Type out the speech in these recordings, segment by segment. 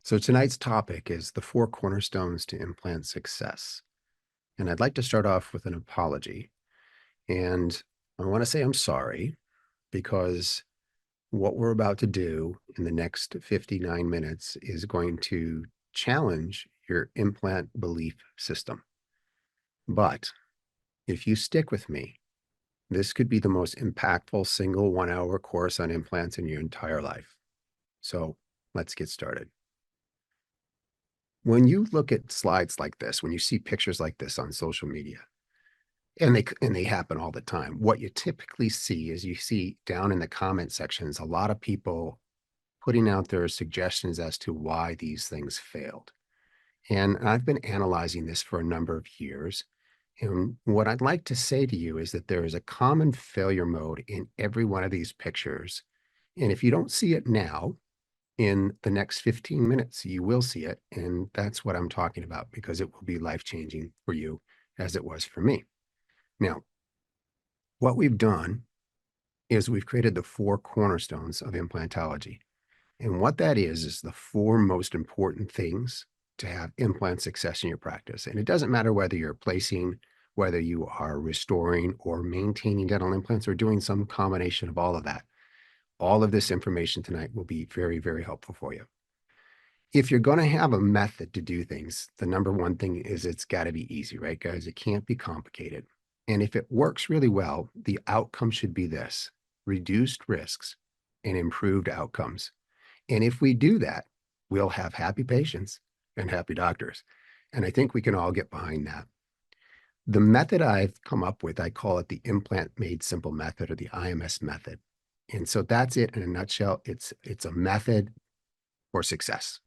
So tonight's topic is the four cornerstones to implant success. And I'd like to start off with an apology. And I want to say I'm sorry because what we're about to do in the next 59 minutes is going to challenge your implant belief system. But if you stick with me, this could be the most impactful single 1 hour course on implants in your entire life. So let's get started. When you look at slides like this, when you see pictures like this on social media, and they happen all the time, what you typically see is you see down in the comment sections a lot of people putting out their suggestions as to why these things failed. And I've been analyzing this for a number of years. And what I'd like to say to you is that there is a common failure mode in every one of these pictures. And if you don't see it now, in the next 15 minutes, you will see it. And that's what I'm talking about because it will be life-changing for you as it was for me. Now, what we've done is we've created the four cornerstones of implantology. And what that is the four most important things to have implant success in your practice. And it doesn't matter whether you're placing, whether you are restoring or maintaining dental implants or doing some combination of all of that. All of this information tonight will be very, very helpful for you. If you're going to have a method to do things, the number one thing is it's got to be easy, right, guys? It can't be complicated. And if it works really well, the outcome should be this: reduced risks and improved outcomes. And if we do that, we'll have happy patients and happy doctors. And I think we can all get behind that. The method I've come up with, I call it the Implant Made Simple method, or the IMS method. And so that's it in a nutshell. It's a method for success.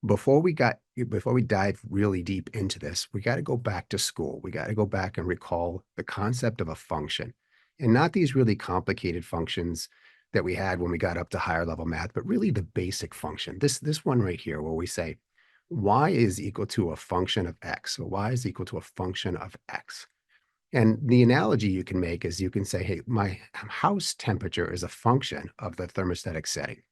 Before we dive really deep into this, we got to go back to school. We got to go back and recall the concept of a function, and not these really complicated functions that we had when we got up to higher level math, but really the basic function. This one right here, where we say y is equal to a function of x, or y is equal to a function of x. And the analogy you can make is you can say, hey, my house temperature is a function of the thermostatic setting.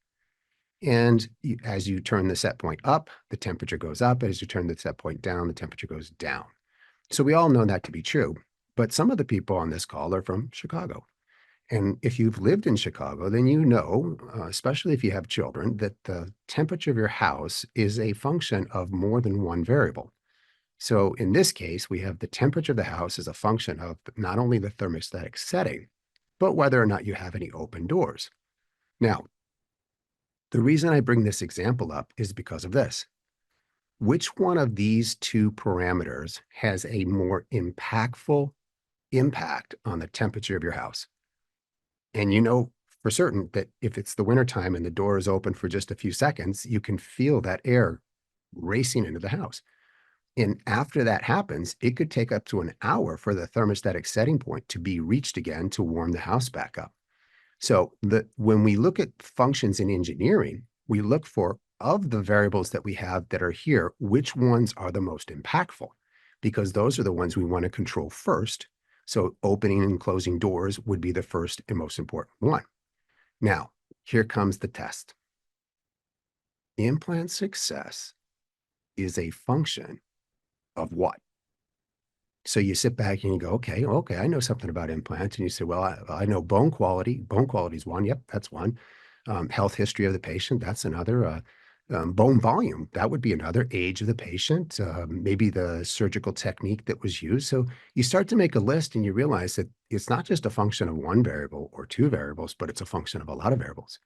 And as you turn the set point up, the temperature goes up. As you turn the set point down, the temperature goes down. So we all know that to be true. But some of the people on this call are from Chicago. And if you've lived in Chicago, then you know, especially if you have children, that the temperature of your house is a function of more than one variable. So in this case, we have the temperature of the house as a function of not only the thermostatic setting, but whether or not you have any open doors. Now, the reason I bring this example up is because of this. Which one of these two parameters has a more impactful impact on the temperature of your house? And you know for certain that if it's the wintertime and the door is open for just a few seconds, you can feel that air racing into the house. And after that happens, it could take up to an hour for the thermostatic setting point to be reached again to warm the house back up. So when we look at functions in engineering, we look for, of the variables that we have that are here, which ones are the most impactful, because those are the ones we want to control first. So opening and closing doors would be the first and most important one. Now, here comes the test. Implant success is a function of what? So you sit back and you go, okay, I know something about implants. And you say, well, I know bone quality. Bone quality is one. Yep, that's one. Health history of the patient, that's another. Bone volume, that would be another. Age of the patient, maybe the surgical technique that was used. So you start to make a list and you realize that it's not just a function of one variable or two variables, but it's a function of a lot of variables.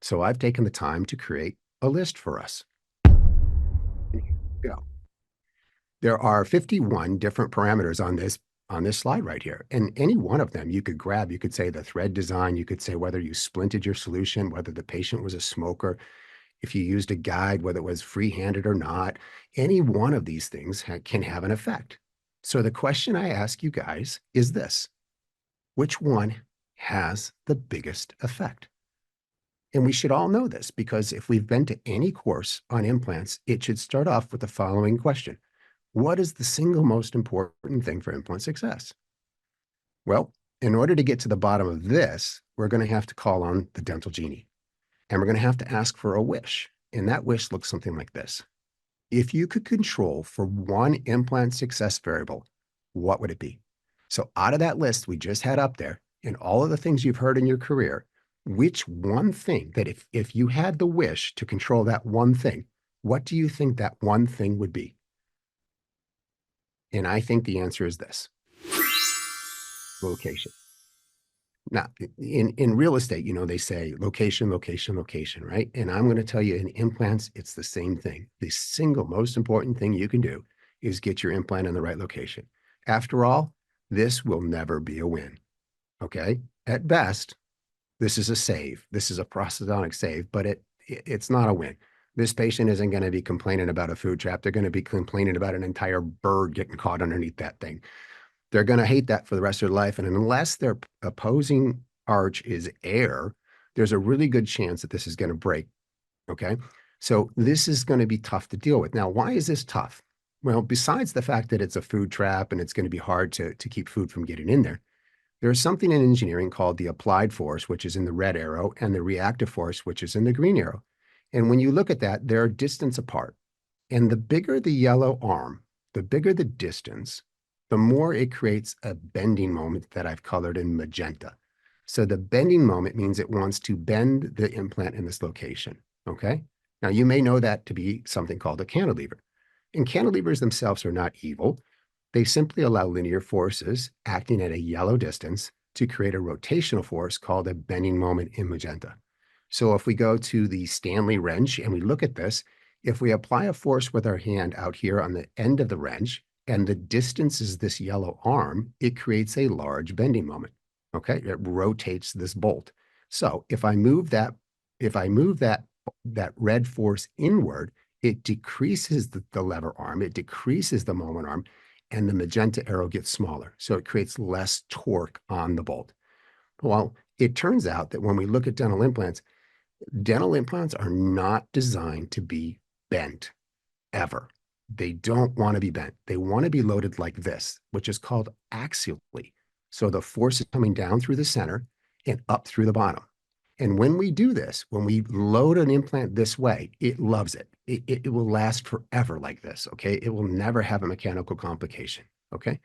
So I've taken the time to create a list for us. Here we go. There are 51 different parameters on this slide right here. And any one of them you could grab. You could say the thread design. You could say whether you splinted your solution, whether the patient was a smoker, if you used a guide, whether it was free-handed or not. Any one of these things can have an effect. So the question I ask you guys is this: which one has the biggest effect? And we should all know this, because if we've been to any course on implants, it should start off with the following question: what is the single most important thing for implant success? Well, in order to get to the bottom of this, we're going to have to call on the dental genie. And we're going to have to ask for a wish. And that wish looks something like this. If you could control for one implant success variable, what would it be? So out of that list we just had up there and all of the things you've heard in your career, which one thing that if you had the wish to control that one thing, what do you think that one thing would be? And I think the answer is this: location. Now, in real estate, they say location, location, location, right? And I'm going to tell you in implants, it's the same thing. The single most important thing you can do is get your implant in the right location. After all, this will never be a win. Okay. At best, this is a save. This is a prosthodontic save, but it's not a win. This patient isn't going to be complaining about a food trap. They're going to be complaining about an entire bird getting caught underneath that thing. They're going to hate that for the rest of their life. And unless their opposing arch is air, there's a really good chance that this is going to break. Okay. So this is going to be tough to deal with. Now, why is this tough? Well, besides the fact that it's a food trap and it's going to be hard to keep food from getting in there, there's something in engineering called the applied force, which is in the red arrow, and the reactive force, which is in the green arrow. And when you look at that, they're a distance apart. And the bigger the yellow arm, the bigger the distance, the more it creates a bending moment that I've colored in magenta. So the bending moment means it wants to bend the implant in this location, okay? Now, you may know that to be something called a cantilever. And cantilevers themselves are not evil. They simply allow linear forces acting at a yellow distance to create a rotational force called a bending moment in magenta. So if we go to the Stanley wrench and we look at this, if we apply a force with our hand out here on the end of the wrench, and the distance is this yellow arm, it creates a large bending moment. Okay, it rotates this bolt. So if I move that red force inward, it decreases the lever arm, it decreases the moment arm, and the magenta arrow gets smaller. So it creates less torque on the bolt. Well, it turns out that when we look at dental implants are not designed to be bent ever. They don't want to be bent. They want to be loaded like this, which is called axially. So the force is coming down through the center and up through the bottom. And when we do this, when we load an implant this way, it loves it. It will last forever like this, okay? It will never have a mechanical complication, okay?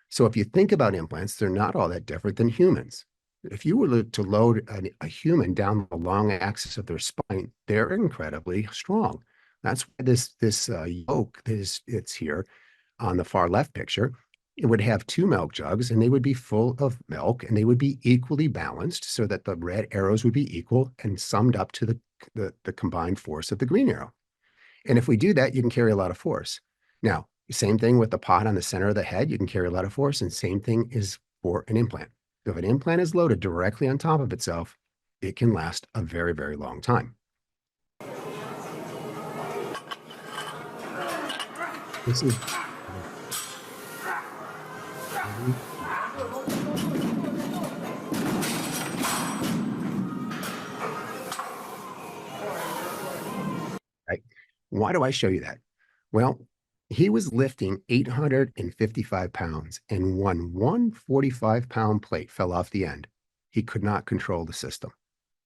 So if you think about implants, they're not all that different than humans. If you were to load a human down the long axis of their spine, they're incredibly strong. That's why this yoke it's here on the far left picture, it would have two milk jugs and they would be full of milk and they would be equally balanced so that the red arrows would be equal and summed up to the combined force of the green arrow. And if we do that, you can carry a lot of force. Now, same thing with the pot on the center of the head, you can carry a lot of force, and same thing is for an implant. If an implant is loaded directly on top of itself, it can last a very, very long time. This is right. Why do I show you that? Well, he was lifting 855 pounds, and when one 45-pound plate fell off the end, he could not control the system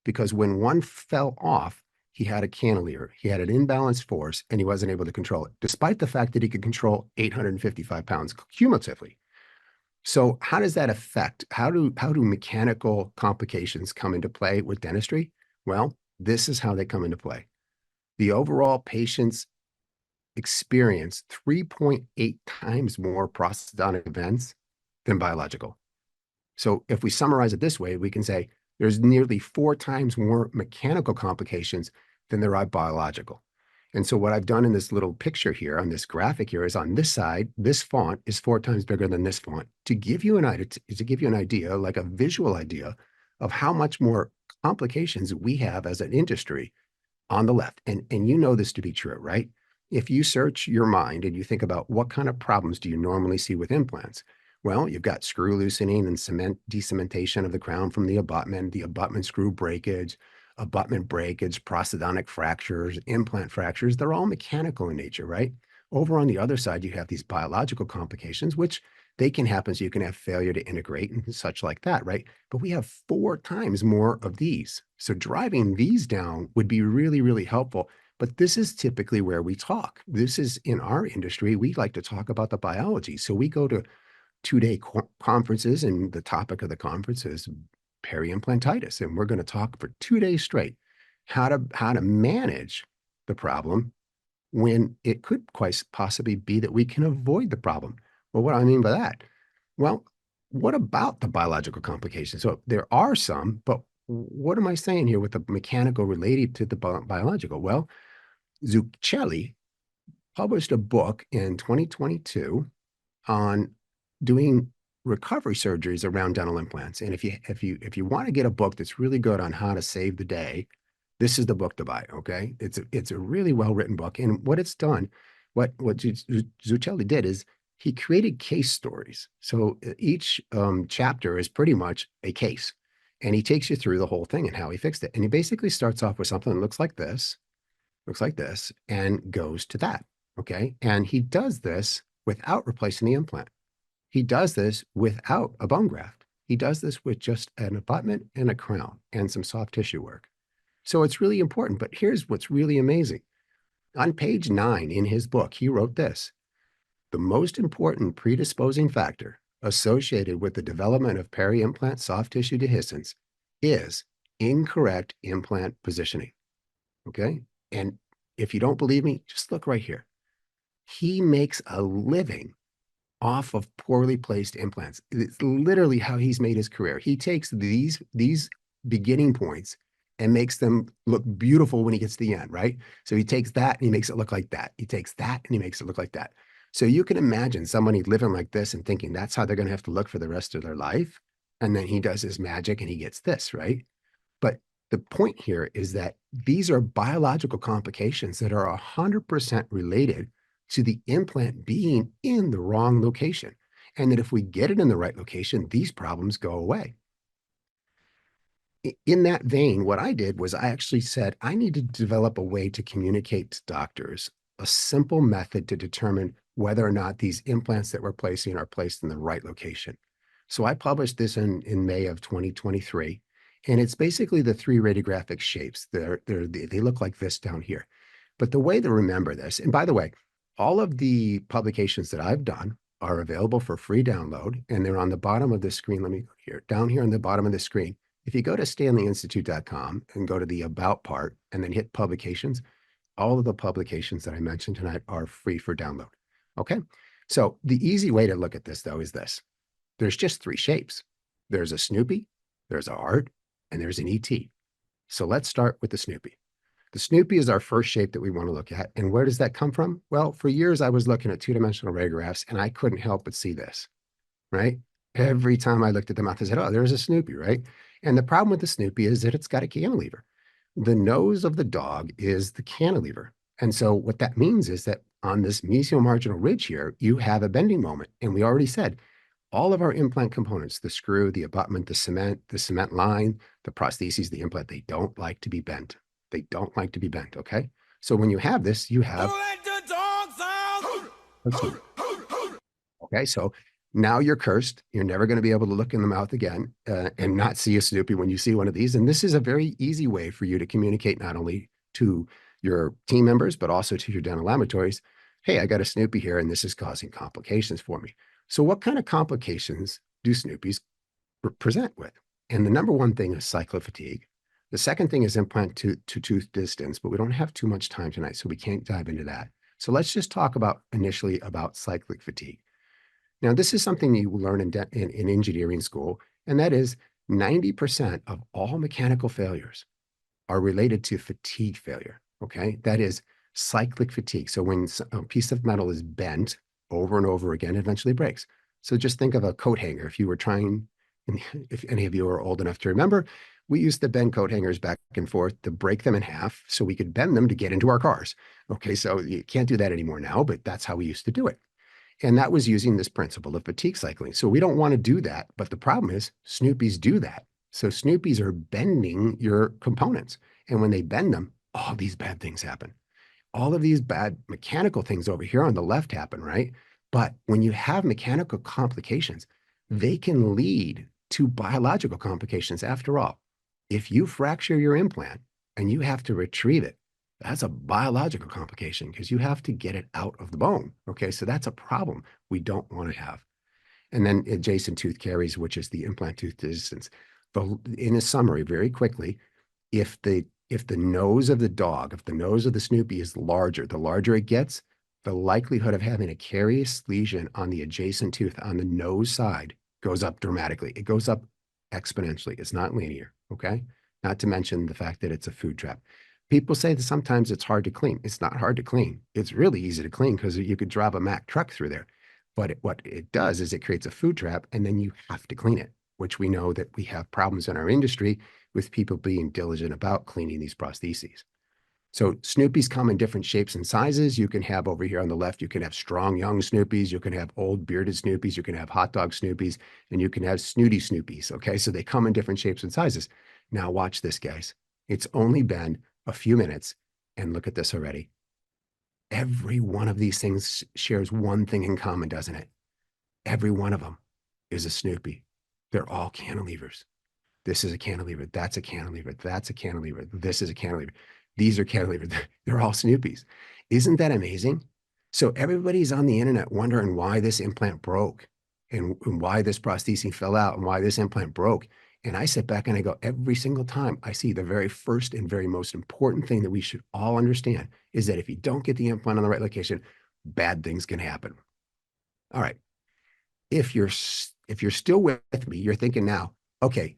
because when one fell off, he had a cantilever, he had an imbalanced force, and he wasn't able to control it, despite the fact that he could control 855 pounds cumulatively. So how does that affect? How do mechanical complications come into play with dentistry? Well, this is how they come into play. The overall patient's experience 3.8 times more prosthodontic events than biological. So if we summarize it this way, we can say there's nearly 4 times more mechanical complications than there are biological. And so what I've done in this little picture here on this graphic here is on this side, this font is 4 times bigger than this font to give you an idea, like a visual idea of how much more complications we have as an industry on the left. And you know this to be true, right? If you search your mind and you think about what kind of problems do you normally see with implants? Well, you've got screw loosening and decementation of the crown from the abutment screw breakage, abutment breakage, prosthodontic fractures, implant fractures. They're all mechanical in nature, right? Over on the other side, you have these biological complications, which they can happen. So you can have failure to integrate and such like that, right? But we have 4 times more of these. So driving these down would be really, really helpful. But this is typically where we talk. This is in our industry, we like to talk about the biology. So we go to 2-day conferences, and the topic of the conference is peri-implantitis. And we're going to talk for 2 days straight how to manage the problem when it could quite possibly be that we can avoid the problem. Well, what do I mean by that? Well, what about the biological complications? So there are some, but what am I saying here with the mechanical related to the biological? Well, Zucchelli published a book in 2022 on doing recovery surgeries around dental implants. And if you want to get a book that's really good on how to save the day, this is the book to buy. Okay, it's a really well written book. And what it's done, what Zucchelli did is he created case stories. So each chapter is pretty much a case, and he takes you through the whole thing and how he fixed it. And he basically starts off with something that looks like this, and goes to that. Okay, and he does this without replacing the implant. He does this without a bone graft. He does this with just an abutment and a crown and some soft tissue work. So it's really important. But here's what's really amazing. On page 9 in his book, he wrote this: the most important predisposing factor associated with the development of peri-implant soft tissue dehiscence is incorrect implant positioning. Okay? And if you don't believe me, just look right here. He makes a living off of poorly placed implants. It's literally how he's made his career. He takes these beginning points and makes them look beautiful when he gets to the end, right? So he takes that and he makes it look like that. He takes that and he makes it look like that. So you can imagine somebody living like this and thinking that's how they're going to have to look for the rest of their life. And then he does his magic and he gets this, right? But the point here is that these are biological complications that are 100% related to the implant being in the wrong location. And that if we get it in the right location, these problems go away. In that vein, what I did was I actually said, I need to develop a way to communicate to doctors a simple method to determine whether or not these implants that we're placing are placed in the right location. So I published this in May of 2023. And it's basically the 3 radiographic shapes. They look like this down here. But the way to remember this, and by the way, all of the publications that I've done are available for free download, and they're on the bottom of the screen. Let me go here, down here on the bottom of the screen. If you go to stanleyinstitute.com and go to the About part and then hit Publications, all of the publications that I mentioned tonight are free for download. Okay? So the easy way to look at this, though, is this. There's just 3 shapes. There's a Snoopy, there's a heart, and there's an ET. So let's start with the Snoopy. The Snoopy is our first shape that we want to look at. And where does that come from? Well, for years, I was looking at 2-dimensional radiographs, and I couldn't help but see this, right? Every time I looked at the mouth, I said, oh, there's a Snoopy, right? And the problem with the Snoopy is that it's got a cantilever. The nose of the dog is the cantilever. And so what that means is that on this mesiomarginal ridge here, you have a bending moment. And we already said, all of our implant components, the screw, the abutment, the cement line, the prostheses, the implant, they don't like to be bent. They don't like to be bent, okay? So when you have this, you have... Okay, so now you're cursed. You're never going to be able to look in the mouth again and not see a Snoopy when you see one of these. And this is a very easy way for you to communicate not only to your team members, but also to your dental laboratories. Hey, I got a Snoopy here, and this is causing complications for me. So what kind of complications do Snoopies present with? And the number one thing is cyclic fatigue. The second thing is implant to tooth distance, but we don't have too much time tonight, so we can't dive into that. So let's just talk about initially about cyclic fatigue. Now, this is something you learn in engineering school, and that is 90% of all mechanical failures are related to fatigue failure, okay? That is cyclic fatigue. So when a piece of metal is bent over and over again, it eventually breaks. So just think of a coat hanger. If you were trying, if any of you are old enough to remember, we used to bend coat hangers back and forth to break them in half so we could bend them to get into our cars. Okay, so you can't do that anymore now, but that's how we used to do it. And that was using this principle of fatigue cycling. So we don't want to do that, but the problem is Snoopies do that. So Snoopies are bending your components. And when they bend them, all these bad things happen. All of these bad mechanical things over here on the left happen, right? But when you have mechanical complications, they can lead to biological complications. After all, if you fracture your implant and you have to retrieve it, That's a biological complication because you have to get it out of the bone. Okay, so that's a problem we don't want to have. And then adjacent tooth caries, which is the implant tooth distance. In a summary, very quickly, if the nose of the dog, if the nose of the Snoopy is larger, the larger it gets, the likelihood of having a carious lesion on the adjacent tooth on the nose side goes up dramatically. It goes up exponentially. It's not linear, okay? Not to mention the fact that it's a food trap. People say that sometimes it's hard to clean. It's not hard to clean. It's really easy to clean because you could drive a Mack truck through there. But what it does is it creates a food trap, and then you have to clean it, which we know that we have problems in our industry with people being diligent about cleaning these prostheses. So Snoopys come in different shapes and sizes. You can have over here on the left, you can have strong young Snoopies, you can have old bearded Snoopies, you can have hot dog Snoopies, and you can have snooty Snoopies. Okay, so they come in different shapes and sizes. Now watch this, guys. It's only been a few minutes, and look at this already. Every one of these things shares one thing in common, doesn't it? Every one of them is a Snoopy. They're all cantilevers. This is a cantilever. That's a cantilever. That's a cantilever. This is a cantilever. These are cantilevers. They're all Snoopies. Isn't that amazing? So everybody's on the internet wondering why this implant broke and why this prosthesis fell out and why this implant broke. And I sit back and I go, every single time I see the very first and very most important thing that we should all understand is that if you don't get the implant on the right location, bad things can happen. All right. If you're still with me, you're thinking now, okay,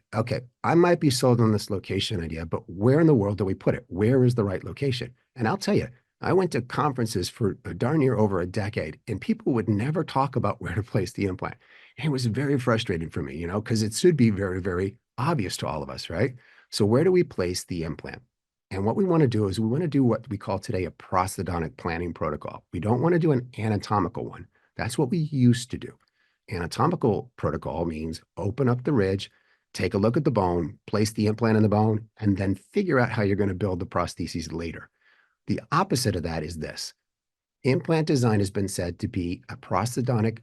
I might be sold on this location idea, but where in the world do we put it? Where is the right location? And I'll tell you, I went to conferences for darn near over a decade, and people would never talk about where to place the implant. And it was very frustrating for me, because it should be very, very obvious to all of us, right? So where do we place the implant? And what we want to do is we want to do what we call today a prosthodontic planning protocol. We don't want to do an anatomical one. That's what we used to do. Anatomical protocol means open up the ridge, take a look at the bone, place the implant in the bone, and then figure out how you're going to build the prostheses later. The opposite of that is this. Implant design has been said to be a prosthodontic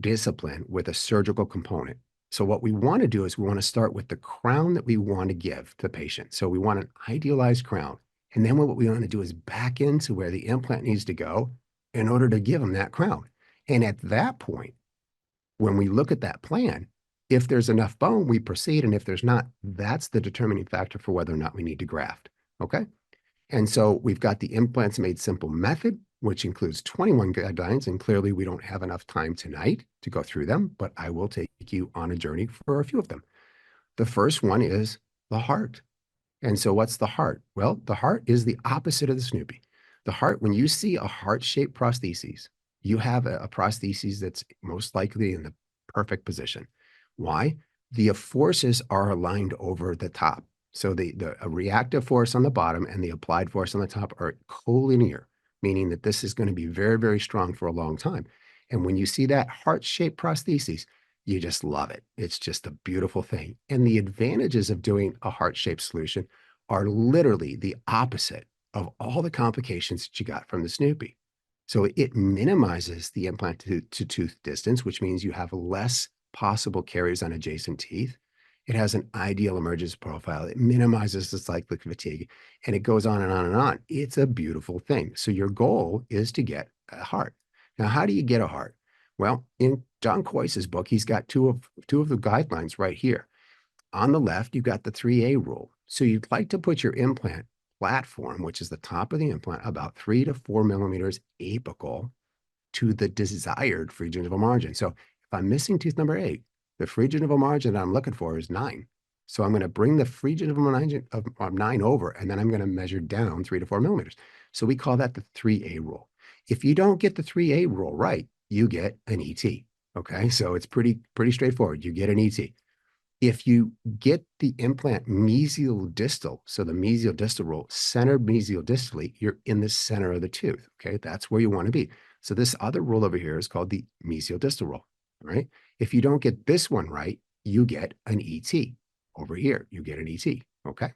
discipline with a surgical component. So what we want to do is we want to start with the crown that we want to give the patient. So we want an idealized crown. And then what we want to do is back into where the implant needs to go in order to give them that crown. And at that point, when we look at that plan, if there's enough bone, we proceed. And if there's not, that's the determining factor for whether or not we need to graft. Okay. And so we've got the Implants Made Simple method, which includes 21 guidelines. And clearly we don't have enough time tonight to go through them, but I will take you on a journey for a few of them. The first one is the heart. And so what's the heart? Well, the heart is the opposite of the Snoopy. The heart, when you see a heart-shaped prosthesis, you have a prosthesis that's most likely in the perfect position. Why? The forces are aligned over the top. So the reactive force on the bottom and the applied force on the top are collinear, meaning that this is going to be very, very strong for a long time. And when you see that heart-shaped prosthesis, you just love it. It's just a beautiful thing. And the advantages of doing a heart-shaped solution are literally the opposite of all the complications that you got from the Snoopy. So it minimizes the implant to tooth distance, which means you have less possible caries on adjacent teeth. It has an ideal emergence profile. It minimizes the cyclic fatigue, and it goes on and on and on. It's a beautiful thing. So your goal is to get a heart. Now, how do you get a heart? Well, in John Coyce's book, he's got two of the guidelines right here. On the left, you've got the 3A rule. So you'd like to put your implant platform, which is the top of the implant, about 3 to 4 millimeters apical to the desired free gingival margin. So if I'm missing tooth number 8, the free gingival margin that I'm looking for is 9. So I'm going to bring the free gingival margin of 9 over, and then I'm going to measure down 3 to 4 millimeters. So we call that the 3A rule. If you don't get the 3A rule right, you get an ET. Okay, so it's pretty straightforward. You get an ET. If you get the implant mesial distal, so the mesial distal rule, centered mesial distally, you're in the center of the tooth. Okay, that's where you want to be. So this other rule over here is called the mesial distal rule. All right. If you don't get this one right, you get an ET. Over here, you get an ET. Okay.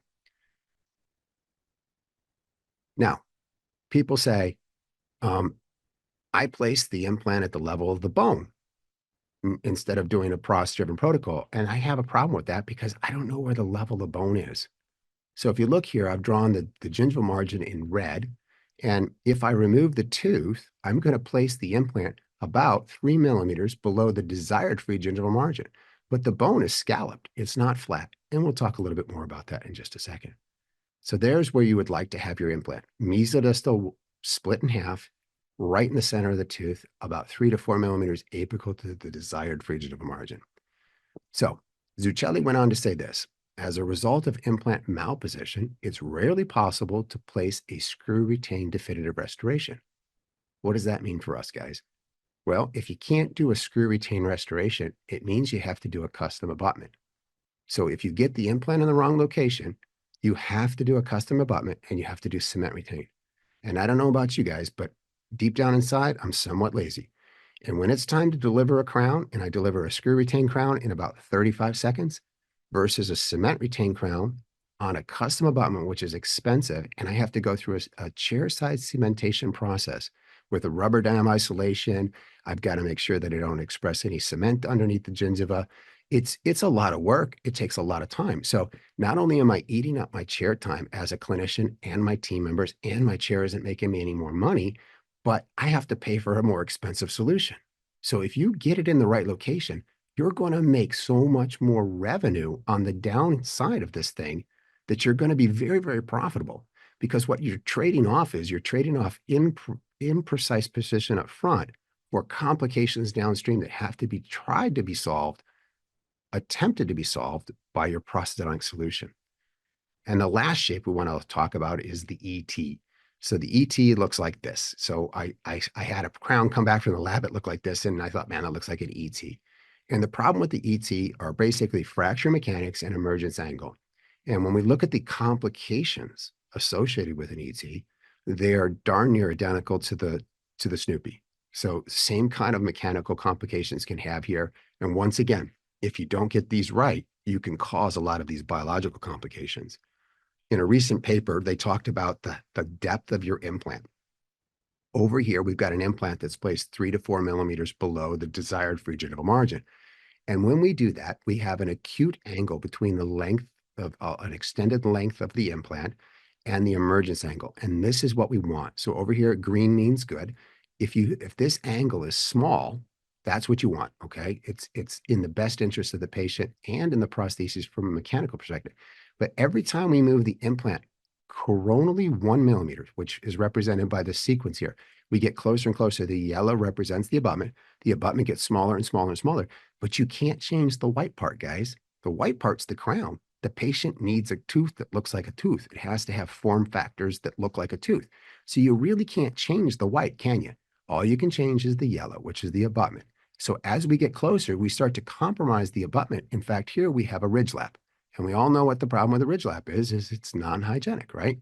Now, people say, I placed the implant at the level of the bone instead of doing a prosthetic-driven protocol. And I have a problem with that because I don't know where the level of bone is. So if you look here, I've drawn the gingival margin in red. And if I remove the tooth, I'm going to place the implant about 3 millimeters below the desired free gingival margin. But the bone is scalloped. It's not flat. And we'll talk a little bit more about that in just a second. So there's where you would like to have your implant. Mesodistal split in half, right in the center of the tooth, about 3 to 4 millimeters apical to the desired free gingival margin. So Zucchelli went on to say this: as a result of implant malposition, it's rarely possible to place a screw retained definitive restoration. What does that mean for us, guys? Well, if you can't do a screw retain restoration, it means you have to do a custom abutment. So if you get the implant in the wrong location, you have to do a custom abutment and you have to do cement retain. And I don't know about you guys, but deep down inside, I'm somewhat lazy. And when it's time to deliver a crown, and I deliver a screw retain crown in about 35 seconds versus a cement retain crown on a custom abutment, which is expensive, and I have to go through a chair-side cementation process with a rubber dam isolation. I've got to make sure that I don't express any cement underneath the gingiva. It's a lot of work. It takes a lot of time. So not only am I eating up my chair time as a clinician and my team members, and my chair isn't making me any more money, but I have to pay for a more expensive solution. So if you get it in the right location, you're going to make so much more revenue on the downside of this thing that you're going to be very, very profitable, because what you're trading off is you're trading off imprecise position up front for complications downstream that have to be tried to be solved, attempted to be solved by your prosthetic solution. And the last shape we want to talk about is the ET. So the ET looks like this. So I had a crown come back from the lab. It looked like this. And I thought, man, that looks like an ET. And the problem with the ET are basically fracture mechanics and emergence angle. And when we look at the complications associated with an ET, they are darn near identical to the Snoopy. So same kind of mechanical complications can have here. And once again, if you don't get these right, you can cause a lot of these biological complications. In a recent paper, they talked about the depth of your implant. Over here, we've got an implant that's placed 3 to 4 millimeters below the desired free gingival margin. And when we do that, we have an acute angle between the length of an extended length of the implant and the emergence angle. And this is what we want. So over here, green means good. If this angle is small, that's what you want, okay? It's in the best interest of the patient and in the prosthesis from a mechanical perspective. But every time we move the implant coronally 1 millimeter, which is represented by the sequence here, we get closer and closer. The yellow represents the abutment. The abutment gets smaller and smaller and smaller, but you can't change the white part, guys. The white part's the crown. The patient needs a tooth that looks like a tooth. It has to have form factors that look like a tooth. So you really can't change the white, can you? All you can change is the yellow, which is the abutment. So as we get closer, we start to compromise the abutment. In fact, here we have a ridge lap. And we all know what the problem with the ridge lap is it's non-hygienic, right?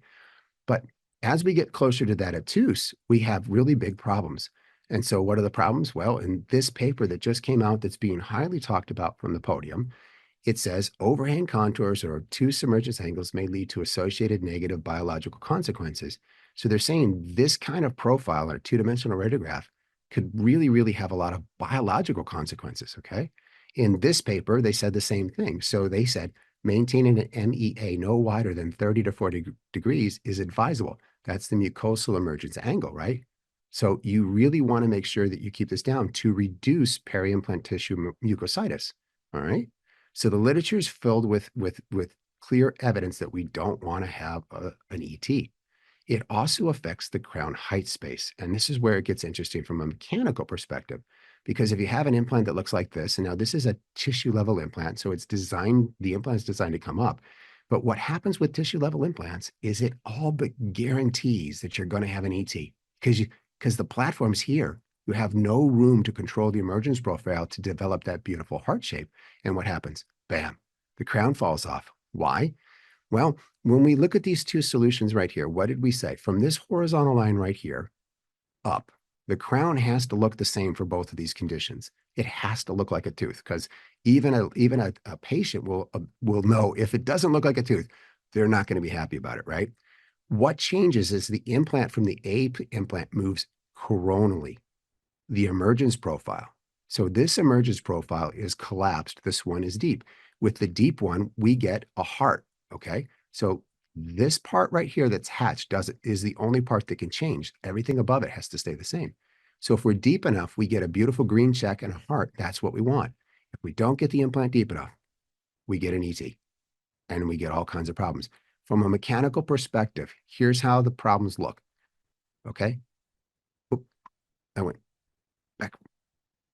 But as we get closer to that obtuse, we have really big problems. And so what are the problems? Well, in this paper that just came out that's being highly talked about from the podium, it says overhang contours or obtuse emergence angles may lead to associated negative biological consequences. So they're saying this kind of profile on a two-dimensional radiograph could really, really have a lot of biological consequences, okay? In this paper, they said the same thing. So they said maintaining an MEA no wider than 30 to 40 degrees is advisable. That's the mucosal emergence angle, right? So you really want to make sure that you keep this down to reduce peri-implant tissue mucositis, all right? So the literature is filled with clear evidence that we don't want to have an ET. It also affects the crown height space. And this is where it gets interesting from a mechanical perspective, because if you have an implant that looks like this, and now this is a tissue level implant, so it's designed, the implant is designed to come up. But what happens with tissue level implants is it all but guarantees that you're going to have an ET, because the platform's here. You have no room to control the emergence profile to develop that beautiful heart shape. And what happens? Bam, the crown falls off. Why? Well, when we look at these two solutions right here, what did we say? From this horizontal line right here up, the crown has to look the same for both of these conditions. It has to look like a tooth, because even a patient will know if it doesn't look like a tooth, they're not going to be happy about it, right? What changes is the implant from the A implant moves coronally, the emergence profile. So this emergence profile is collapsed. This one is deep. With the deep one, we get a heart, okay? So This part right here that's hatched is the only part that can change. Everything above it has to stay the same. So if we're deep enough, we get a beautiful green check and a heart. That's what we want. If we don't get the implant deep enough, we get an ET and we get all kinds of problems. From a mechanical perspective, here's how the problems look. Okay. Oop, I went back.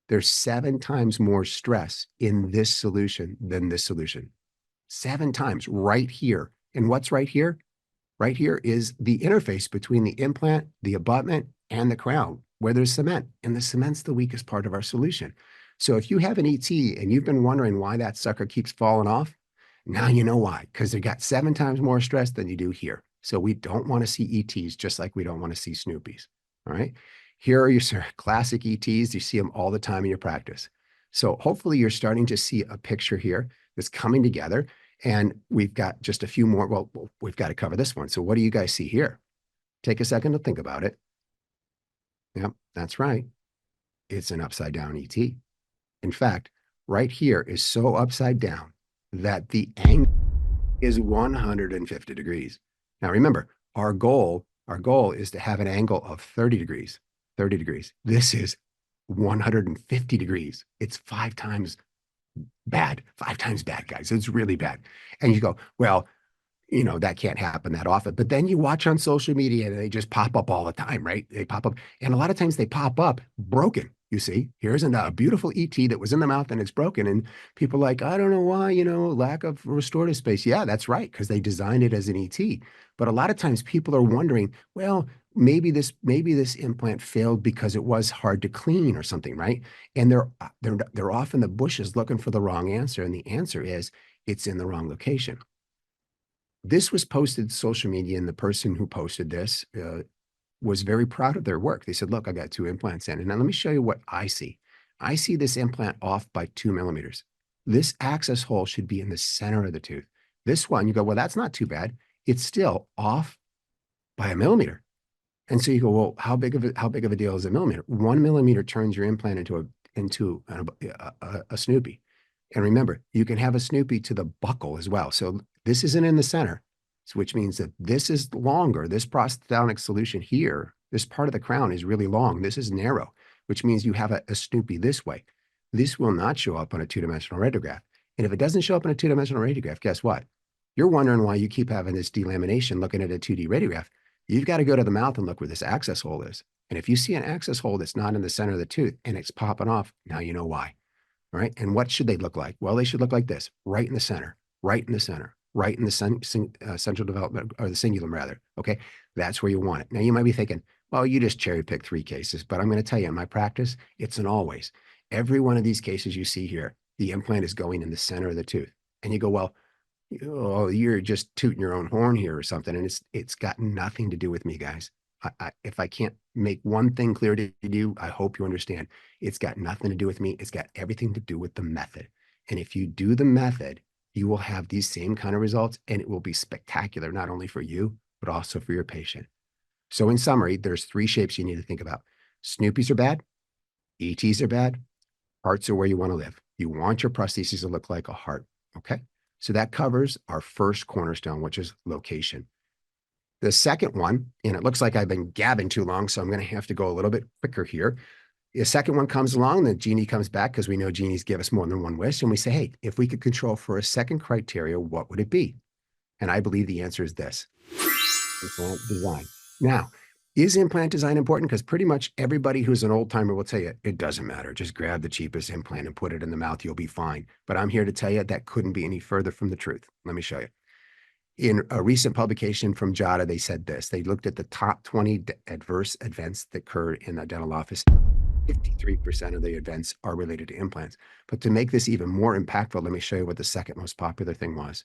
There's 7 times more stress in this solution than this solution. 7 times right here. And what's right here? Right here is the interface between the implant, the abutment, and the crown, where there's cement. And the cement's the weakest part of our solution. So if you have an ET and you've been wondering why that sucker keeps falling off, now you know why, because they got 7 times more stress than you do here. So we don't want to see ETs just like we don't want to see Snoopies. All right. Here are your classic ETs. You see them all the time in your practice. So hopefully you're starting to see a picture here that's coming together. And we've got just a few more. Well, we've got to cover this one. So what do you guys see here? Take a second to think about it. Yep, that's right. It's an upside down ET. In fact, right here is so upside down that the angle is 150 degrees. Now remember, our goal is to have an angle of 30 degrees. 30 degrees. This is 150 degrees. It's 5 times bad. 5 times bad, guys. It's really bad. And you go, well, you know, that can't happen that often. But then you watch on social media and they just pop up all the time, right? They pop up. And a lot of times they pop up broken. You see, here's a beautiful ET that was in the mouth and it's broken. And people are like, I don't know why, you know, lack of restorative space. Yeah, that's right, because they designed it as an ET. But a lot of times people are wondering, well, maybe this implant failed because it was hard to clean or something, right? And they're off in the bushes looking for the wrong answer. And the answer is it's in the wrong location. This was posted to social media, and the person who posted this was very proud of their work. They said, look, I got 2 implants in. And now let me show you what I see. I see this implant off by 2 millimeters. This access hole should be in the center of the tooth. This one, you go, well, that's not too bad. It's still off by a millimeter. And so you go, well, how big of a deal is a millimeter? 1 millimeter turns your implant into a Snoopy. And remember, you can have a Snoopy to the buckle as well. So this isn't in the center, which means that this is longer. This prosthodontic solution here, this part of the crown is really long. This is narrow, which means you have a Snoopy this way. This will not show up on a 2-dimensional radiograph. And if it doesn't show up on a 2-dimensional radiograph, guess what? You're wondering why you keep having this delamination looking at a 2D radiograph. You've got to go to the mouth and look where this access hole is. And if you see an access hole that's not in the center of the tooth and it's popping off, now you know why. All right. And what should they look like? Well, they should look like this, right in the center, right in the center, right in the central development, or the cingulum rather. Okay. That's where you want it. Now you might be thinking, well, you just cherry pick 3 cases, but I'm going to tell you in my practice, it's an always. Every one of these cases you see here, the implant is going in the center of the tooth. And you go, well, oh, you're just tooting your own horn here or something. And it's got nothing to do with me, guys. If I can't make one thing clear to you, I hope you understand. It's got nothing to do with me. It's got everything to do with the method. And if you do the method, you will have these same kind of results, and it will be spectacular, not only for you, but also for your patient. So in summary, there's 3 shapes you need to think about. Snoopies are bad. ETs are bad. Hearts are where you want to live. You want your prosthesis to look like a heart. Okay. So that covers our first cornerstone, which is location. The second one, and it looks like I've been gabbing too long, so I'm going to have to go a little bit quicker here. The second one comes along, the genie comes back, because we know genies give us more than one wish. And we say, hey, if we could control for a second criteria, what would it be? And I believe the answer is this: implant design. Now, is implant design important? Because pretty much everybody who's an old timer will tell you it doesn't matter. Just grab the cheapest implant and put it in the mouth. You'll be fine. But I'm here to tell you that couldn't be any further from the truth. Let me show you. In a recent publication from JADA, they said this. They looked at the top 20 adverse events that occurred in a dental office. 53% of the events are related to implants. But to make this even more impactful, let me show you what the second most popular thing was.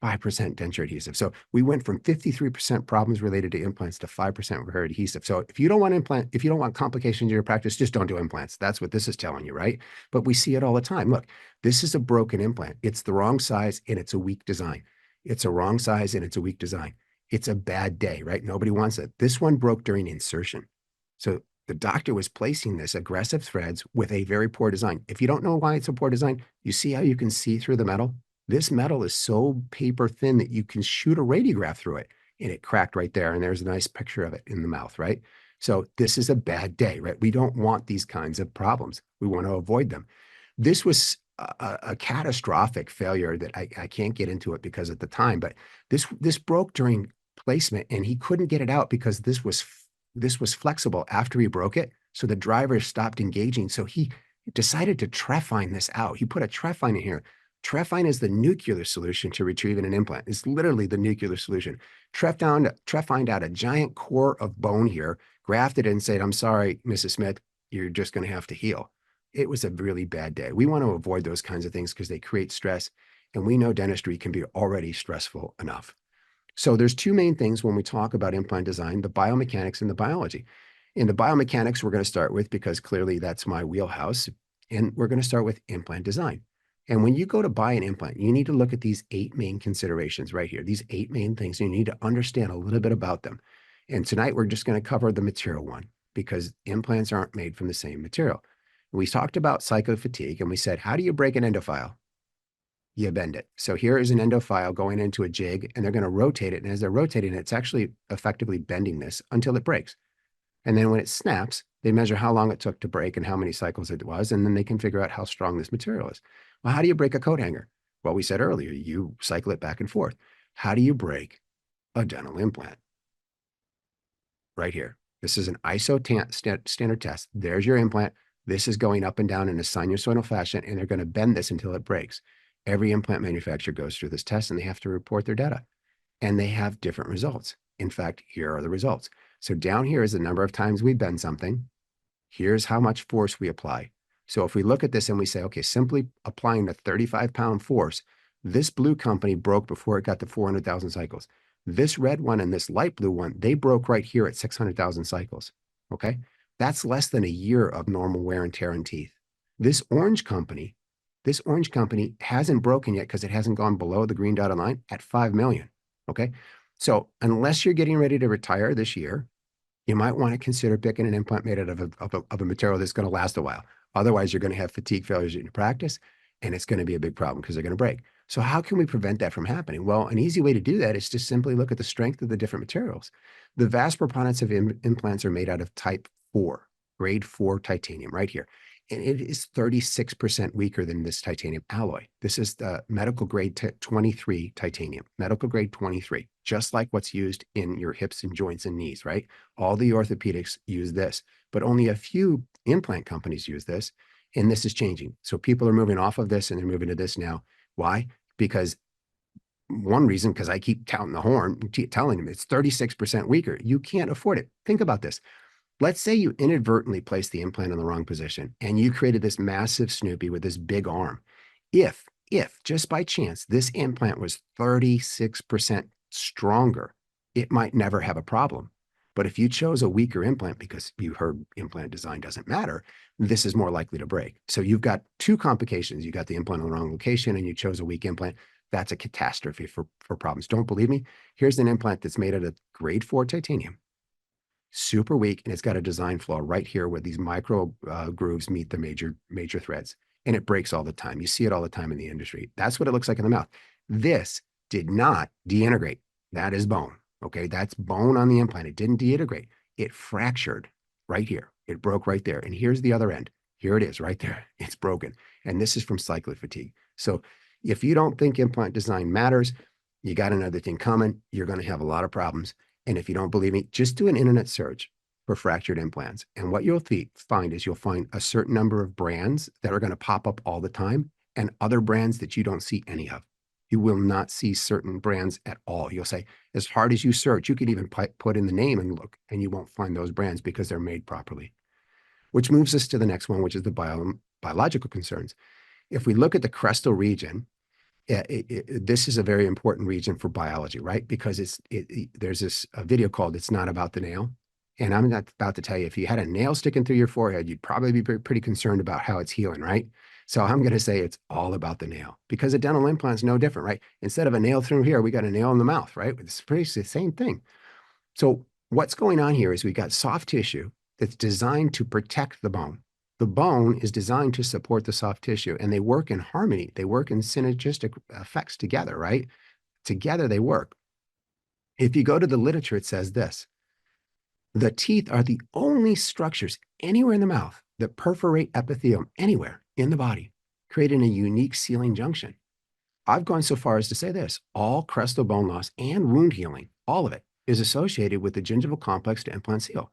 5% denture adhesive. So we went from 53% problems related to implants to 5% hair adhesive. So if you don't want complications in your practice, just don't do implants. That's what this is telling you, right? But we see it all the time. Look, this is a broken implant. It's the wrong size and it's a weak design. It's a wrong size and it's a weak design. It's a bad day, right? Nobody wants it. This one broke during insertion. So the doctor was placing this aggressive threads with a very poor design. If you don't know why it's a poor design, you see how you can see through the metal? This metal is so paper thin that you can shoot a radiograph through it. And it cracked right there. And there's a nice picture of it in the mouth, right? So this is a bad day, right? We don't want these kinds of problems. We want to avoid them. This was a catastrophic failure that I can't get into it because at the time, but this broke during placement and he couldn't get it out because this was flexible after he broke it. So the driver stopped engaging. So he decided to trephine this out. He put a trephine in here. Trephine is the nuclear solution to retrieving an implant. It's literally the nuclear solution. Trephined out a giant core of bone here, grafted it and said, I'm sorry, Mrs. Smith, you're just going to have to heal. It was a really bad day. We want to avoid those kinds of things because they create stress. And we know dentistry can be already stressful enough. So there's two main things when we talk about implant design, the biomechanics and the biology. In the biomechanics, we're going to start with, because clearly that's my wheelhouse, and we're going to start with implant design. And when you go to buy an implant, you need to look at these 8 main considerations right here, these 8 main things. You need to understand a little bit about them. And tonight we're just going to cover the material one because implants aren't made from the same material. We talked about cyclofatigue and we said, how do you break an endophile? You bend it. So here is an endophile going into a jig and they're going to rotate it. And as they're rotating it, it's actually effectively bending this until it breaks. And then when it snaps, they measure how long it took to break and how many cycles it was. And then they can figure out how strong this material is. Well, how do you break a coat hanger? Well, we said earlier, you cycle it back and forth. How do you break a dental implant? Right here. This is an ISO standard test. There's your implant. This is going up and down in a sinusoidal fashion, and they're going to bend this until it breaks. Every implant manufacturer goes through this test, and they have to report their data. And they have different results. In fact, here are the results. So down here is the number of times we bend something. Here's how much force we apply. So if we look at this and we say, okay, simply applying the 35-pound force, this blue company broke before it got to 400,000 cycles. This red one and this light blue one, they broke right here at 600,000 cycles, okay? That's less than a year of normal wear and tear in teeth. This orange company hasn't broken yet because it hasn't gone below the green dotted line at 5 million, okay? So unless you're getting ready to retire this year, you might want to consider picking an implant made out of a material that's going to last a while. Otherwise, you're going to have fatigue failures in your practice, and it's going to be a big problem because they're going to break. So how can we prevent that from happening? Well, an easy way to do that is to simply look at the strength of the different materials. The vast preponderance of implants are made out of type 4, grade 4 titanium right here. And it is 36% weaker than this titanium alloy. This is the medical grade 23 titanium, medical grade 23, just like what's used in your hips and joints and knees, right? All the orthopedics use this, but only a few implant companies use this, and this is changing. So people are moving off of this and they're moving to this now. Why? Because one reason, because I keep touting the horn, telling them it's 36% weaker. You can't afford it. Think about this. Let's say you inadvertently placed the implant in the wrong position and you created this massive Snoopy with this big arm. If just by chance this implant was 36% stronger, it might never have a problem. But if you chose a weaker implant because you heard implant design doesn't matter, this is more likely to break. So you've got two complications. You got the implant in the wrong location and you chose a weak implant. That's a catastrophe for problems. Don't believe me? Here's an implant that's made out of grade 4 titanium. Super weak, and it's got a design flaw right here where these micro grooves meet the major threads, and it breaks all the time. You see it all the time in the industry. That's what it looks like in the mouth. This did not deintegrate. That is bone, okay? That's bone on the implant. It didn't deintegrate. It fractured right here. It broke right there, and here's the other end. Here it is right there. It's broken, and this is from cyclofatigue. So if you don't think implant design matters, you got another thing coming. You're going to have a lot of problems. And if you don't believe me, just do an internet search for fractured implants. And what you'll find is you'll find a certain number of brands that are going to pop up all the time and other brands that you don't see any of. You will not see certain brands at all. You'll say, as hard as you search, you can even put in the name and look, and you won't find those brands because they're made properly. Which moves us to the next one, which is the biological concerns. If we look at the crestal region, this is a very important region for biology, right? Because there's this video called "It's Not About the Nail," and I'm not about to tell you if you had a nail sticking through your forehead, you'd probably be pretty concerned about how it's healing, right? So I'm going to say it's all about the nail because a dental implant is no different, right? Instead of a nail through here, we got a nail in the mouth, right? It's pretty the same thing. So what's going on here is we got soft tissue that's designed to protect the bone. The bone is designed to support the soft tissue, and they work in harmony. They work in synergistic effects together, right? Together they work. If you go to the literature, it says this: the teeth are the only structures anywhere in the mouth that perforate epithelium anywhere in the body, creating a unique sealing junction. I've gone so far as to say this: all crestal bone loss and wound healing, all of it, is associated with the gingival complex to implant seal.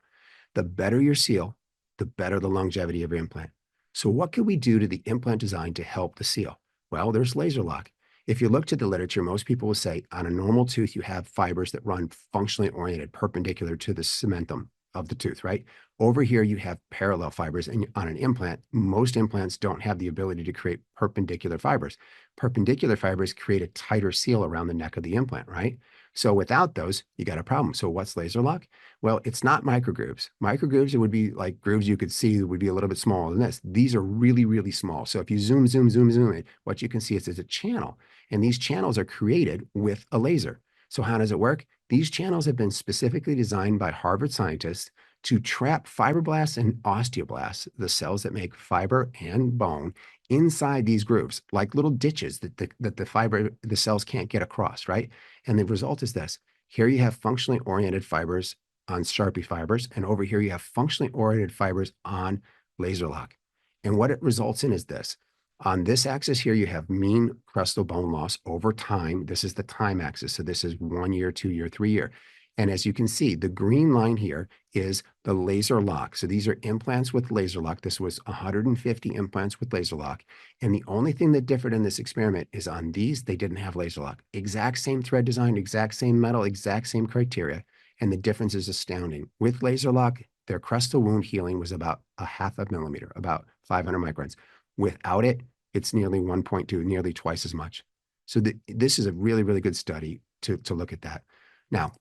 The better your seal, the better the longevity of your implant. So what can we do to the implant design to help the seal? Well, there's laser lock. If you look to the literature, most people will say on a normal tooth, you have fibers that run functionally oriented perpendicular to the cementum of the tooth, right? Over here, you have parallel fibers, and on an implant, most implants don't have the ability to create perpendicular fibers. Perpendicular fibers create a tighter seal around the neck of the implant, right? So without those, you got a problem. So what's laser lock? Well, it's not microgrooves. Microgrooves, it would be like grooves you could see that would be a little bit smaller than this. These are really, really small. So if you zoom in, what you can see is there's a channel, and these channels are created with a laser. So how does it work? These channels have been specifically designed by Harvard scientists to trap fibroblasts and osteoblasts, the cells that make fiber and bone, inside these grooves, like little ditches that the cells can't get across, right? And the result is this: here you have functionally oriented fibers on Sharpie fibers, and over here you have functionally oriented fibers on laser lock. And what it results in is this: on this axis here, you have mean crestal bone loss over time. This is the time axis. So this is 1 year, 2 year, 3 year. And as you can see, the green line here is the laser lock. So these are implants with laser lock. This was 150 implants with laser lock. And the only thing that differed in this experiment is on these, they didn't have laser lock. Exact same thread design, exact same metal, exact same criteria. And the difference is astounding. With laser lock, their crestal wound healing was about a half a millimeter, about 500 microns. Without it, it's nearly 1.2, nearly twice as much. So this is a really, really good study to look at that. Now,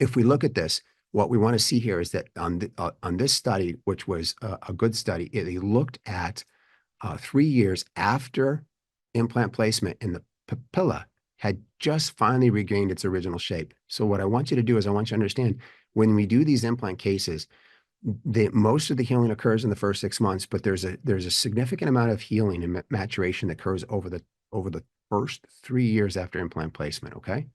if we look at this, what we want to see here is that on this study, which was a good study, they looked at 3 years after implant placement, and the papilla had just finally regained its original shape. So what I want you to do is I want you to understand, when we do these implant cases, most of the healing occurs in the first 6 months, but there's a significant amount of healing and maturation that occurs over the first 3 years after implant placement, okay?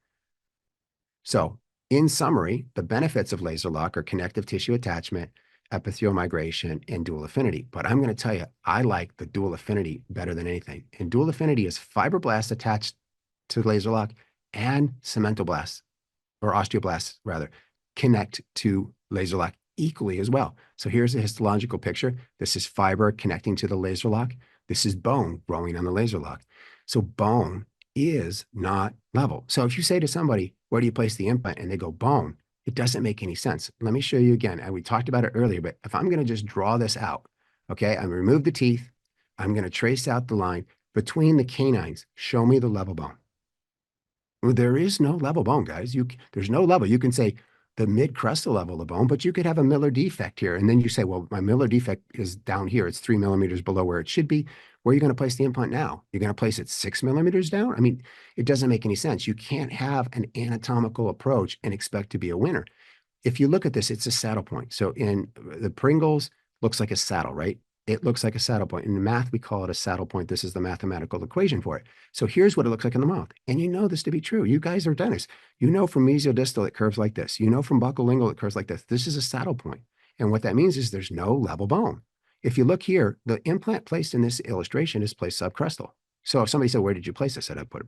So in summary, the benefits of laser lock are connective tissue attachment, epithelial migration, and dual affinity. But I'm going to tell you, I like the dual affinity better than anything. And dual affinity is fibroblasts attached to laser lock and cementoblasts, or osteoblasts rather, connect to laser lock equally as well. So here's a histological picture. This is fiber connecting to the laser lock. This is bone growing on the laser lock. So bone is not level. So if you say to somebody, where do you place the implant? And they go bone, it doesn't make any sense. Let me show you again. And we talked about it earlier, but if I'm going to just draw this out, okay, I'm going to remove the teeth. I'm going to trace out the line between the canines. Show me the level bone. Well, there is no level bone, guys. There's no level. You can say the mid-crestal level of bone, but you could have a Miller defect here. And then you say, well, my Miller defect is down here. It's 3 millimeters below where it should be. Where are you going to place the implant now? You're going to place it 6 millimeters down? I mean, it doesn't make any sense. You can't have an anatomical approach and expect to be a winner. If you look at this, it's a saddle point. So in the Pringles, looks like a saddle, right? It looks like a saddle point. In math, we call it a saddle point. This is the mathematical equation for it. So here's what it looks like in the mouth. And you know this to be true. You guys are dentists. You know from mesiodistal, it curves like this. You know from buccolingual, it curves like this. This is a saddle point. And what that means is there's no level bone. If you look here, the implant placed in this illustration is placed subcrestal. So if somebody said, where did you place this? I said, I put it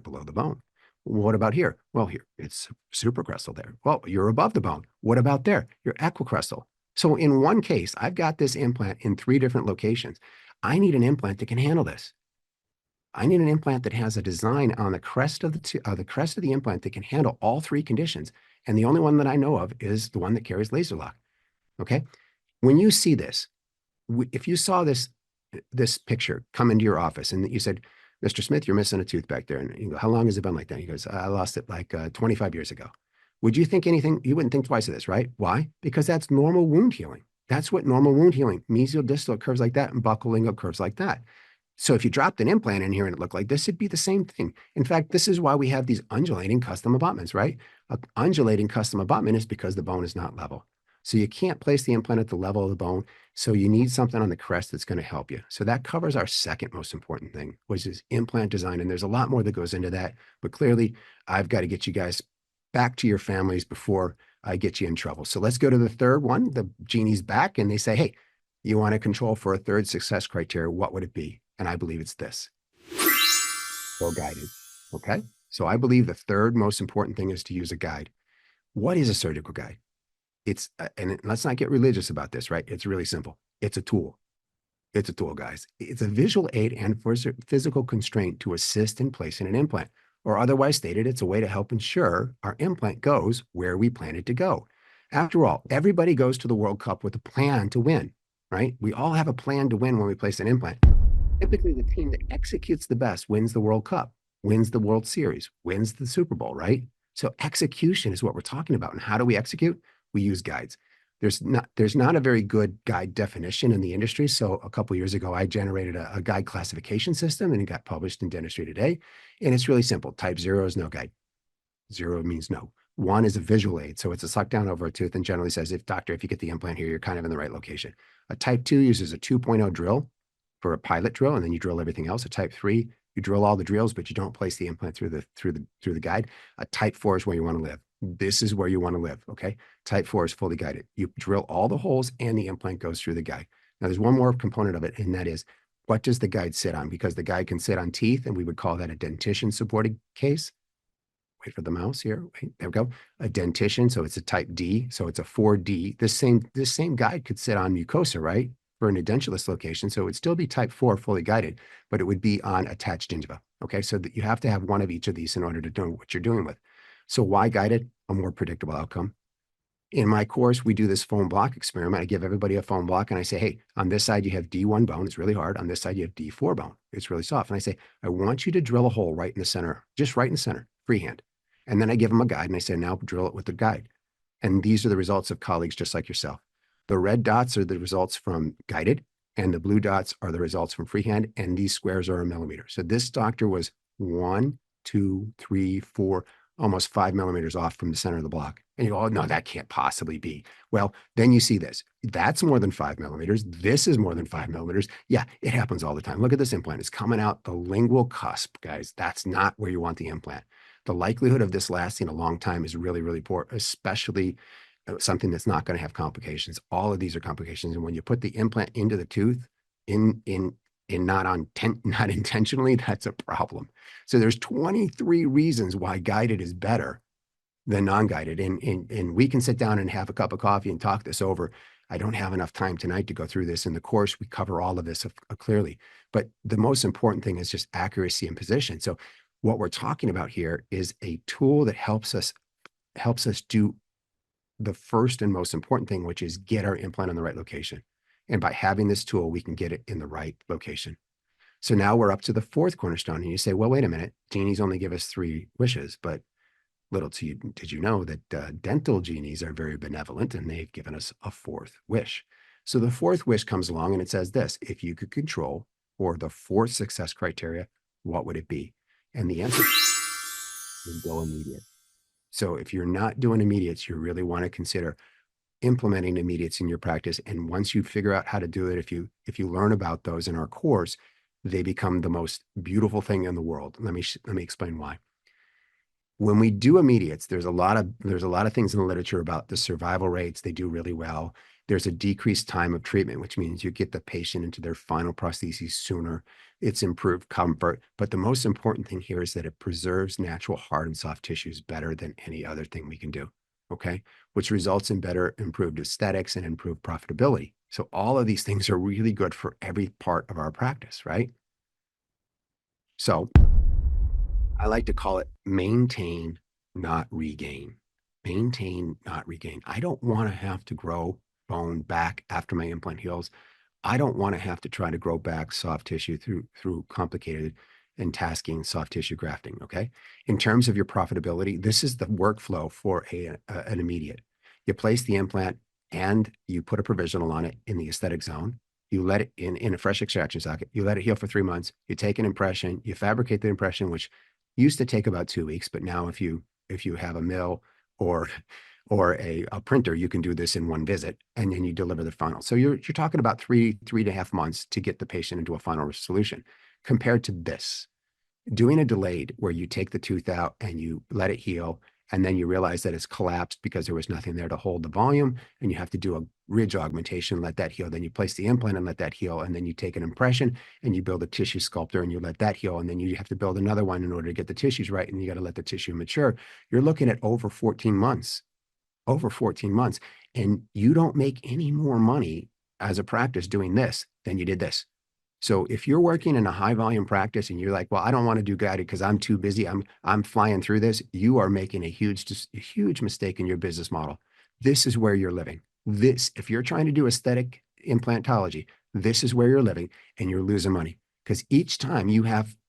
below the bone. What about here? Well, here, it's supracrestal there. Well, you're above the bone. What about there? You're equicrestal. So in one case, I've got this implant in 3 different locations. I need an implant that can handle this. I need an implant that has a design on the crest of the implant that can handle all 3 conditions. And the only one that I know of is the one that carries laser lock. Okay. When you see this, if you saw this picture come into your office and you said, Mr. Smith, you're missing a tooth back there. And you go, how long has it been like that? He goes, I lost it like 25 years ago. Would you think anything? You wouldn't think twice of this, right? Why? Because that's normal wound healing. That's what normal wound healing, mesiodistal curves like that and buccolingual curves like that. So if you dropped an implant in here and it looked like this, it'd be the same thing. In fact, this is why we have these undulating custom abutments, right? An undulating custom abutment is because the bone is not level. So you can't place the implant at the level of the bone. So you need something on the crest that's going to help you. So that covers our second most important thing, which is implant design. And there's a lot more that goes into that. But clearly, I've got to get you guys back to your families before I get you in trouble. So let's go to the third one. The genie's back and they say, hey, you want to control for a third success criteria. What would it be? And I believe it's this. Go guided. Okay. So I believe the third most important thing is to use a guide. What is a surgical guide? It's, and let's not get religious about this, right? It's really simple. It's a tool. It's a tool, guys. It's a visual aid and physical constraint to assist in placing an implant. Or otherwise stated, it's a way to help ensure our implant goes where we plan it to go. After all, everybody goes to the World Cup with a plan to win, right? We all have a plan to win when we place an implant. Typically, the team that executes the best wins the World Cup, wins the World Series, wins the Super Bowl, right? So execution is what we're talking about. And how do we execute? We use guides. There's not a very good guide definition in the industry. So a couple of years ago, I generated a guide classification system and it got published in Dentistry Today. And it's really simple. Type 0 is no guide. 0 means no. 1 is a visual aid. So it's a suck down over a tooth and generally says, if you get the implant here, you're kind of in the right location. A type 2 uses a 2.0 drill for a pilot drill, and then you drill everything else. A type 3, you drill all the drills, but you don't place the implant through the guide. A type 4 is where you want to live. This is where you want to live, okay? Type 4 is fully guided. You drill all the holes and the implant goes through the guide. Now, there's one more component of it, and that is, what does the guide sit on? Because the guide can sit on teeth, and we would call that a dentition-supported case. Wait for the mouse here. Wait, there we go. A dentition, so it's a type D, so it's a 4D. This same guide could sit on mucosa, right? For an edentulous location, so it would still be type 4 fully guided, but it would be on attached gingiva, okay? So that you have to have one of each of these in order to know what you're doing with. So why guided? A more predictable outcome. In my course, we do this foam block experiment. I give everybody a foam block and I say, hey, on this side, you have D1 bone. It's really hard. On this side, you have D4 bone. It's really soft. And I say, I want you to drill a hole right in the center, just right in the center, freehand. And then I give them a guide and I say, now drill it with the guide. And these are the results of colleagues just like yourself. The red dots are the results from guided and the blue dots are the results from freehand. And these squares are a millimeter. So this doctor was 1, 2, 3, 4, almost 5 millimeters off from the center of the block. And you go, oh, no, that can't possibly be. Well, then you see this. That's more than 5 millimeters. This is more than 5 millimeters. Yeah, it happens all the time. Look at this implant. It's coming out the lingual cusp, guys. That's not where you want the implant. The likelihood of this lasting a long time is really, really poor, especially something that's not going to have complications. All of these are complications. And when you put the implant into the tooth, not intentionally, that's a problem. So there's 23 reasons why guided is better than non-guided. And we can sit down and have a cup of coffee and talk this over. I don't have enough time tonight to go through this. In the course, we cover all of this clearly. But the most important thing is just accuracy and position. So what we're talking about here is a tool that helps us do the first and most important thing, which is get our implant in the right location. And by having this tool, we can get it in the right location. So now we're up to the fourth cornerstone. And you say, well, wait a minute, genies only give us 3 wishes, but did you know that dental genies are very benevolent and they've given us a 4th wish. So the 4th wish comes along and it says this: if you could control for the 4th success criteria, what would it be? And the answer is go immediate. So if you're not doing immediates, you really want to consider implementing immediates in your practice. And once you figure out how to do it, if you learn about those in our course, they become the most beautiful thing in the world. Let me explain why. When we do immediates, there's a lot of things in the literature about the survival rates. They do really well. There's a decreased time of treatment, which means you get the patient into their final prostheses sooner. It's improved comfort. But the most important thing here is that it preserves natural hard and soft tissues better than any other thing we can do, okay? Which results in better improved aesthetics and improved profitability. So all of these things are really good for every part of our practice, right? So I like to call it maintain, not regain. Maintain, not regain. I don't want to have to grow bone back after my implant heals. I don't want to have to try to grow back soft tissue through complicated and tasking soft tissue grafting, okay? In terms of your profitability, this is the workflow for an immediate. You place the implant and you put a provisional on it in the aesthetic zone. You let it in a fresh extraction socket. You let it heal for 3 months. You take an impression. You fabricate the impression, which used to take about 2 weeks, but now if you have a mill or or a printer, you can do this in one visit, and then you deliver the final. So you're talking about 3.5 months to get the patient into a final solution, compared to this. Doing a delayed where you take the tooth out and you let it heal, and then you realize that it's collapsed because there was nothing there to hold the volume, and you have to do a ridge augmentation, let that heal. Then you place the implant and let that heal, and then you take an impression and you build a tissue sculptor and you let that heal, and then you have to build another one in order to get the tissues right, and you got to let the tissue mature. You're looking at over 14 months, and you don't make any more money as a practice doing this than you did this. So if you're working in a high volume practice and you're like, well, I don't want to do guided because I'm too busy, I'm flying through this, you are making a huge mistake in your business model. This is where you're living. If you're trying to do aesthetic implantology, this is where you're living, and you're losing money, because each time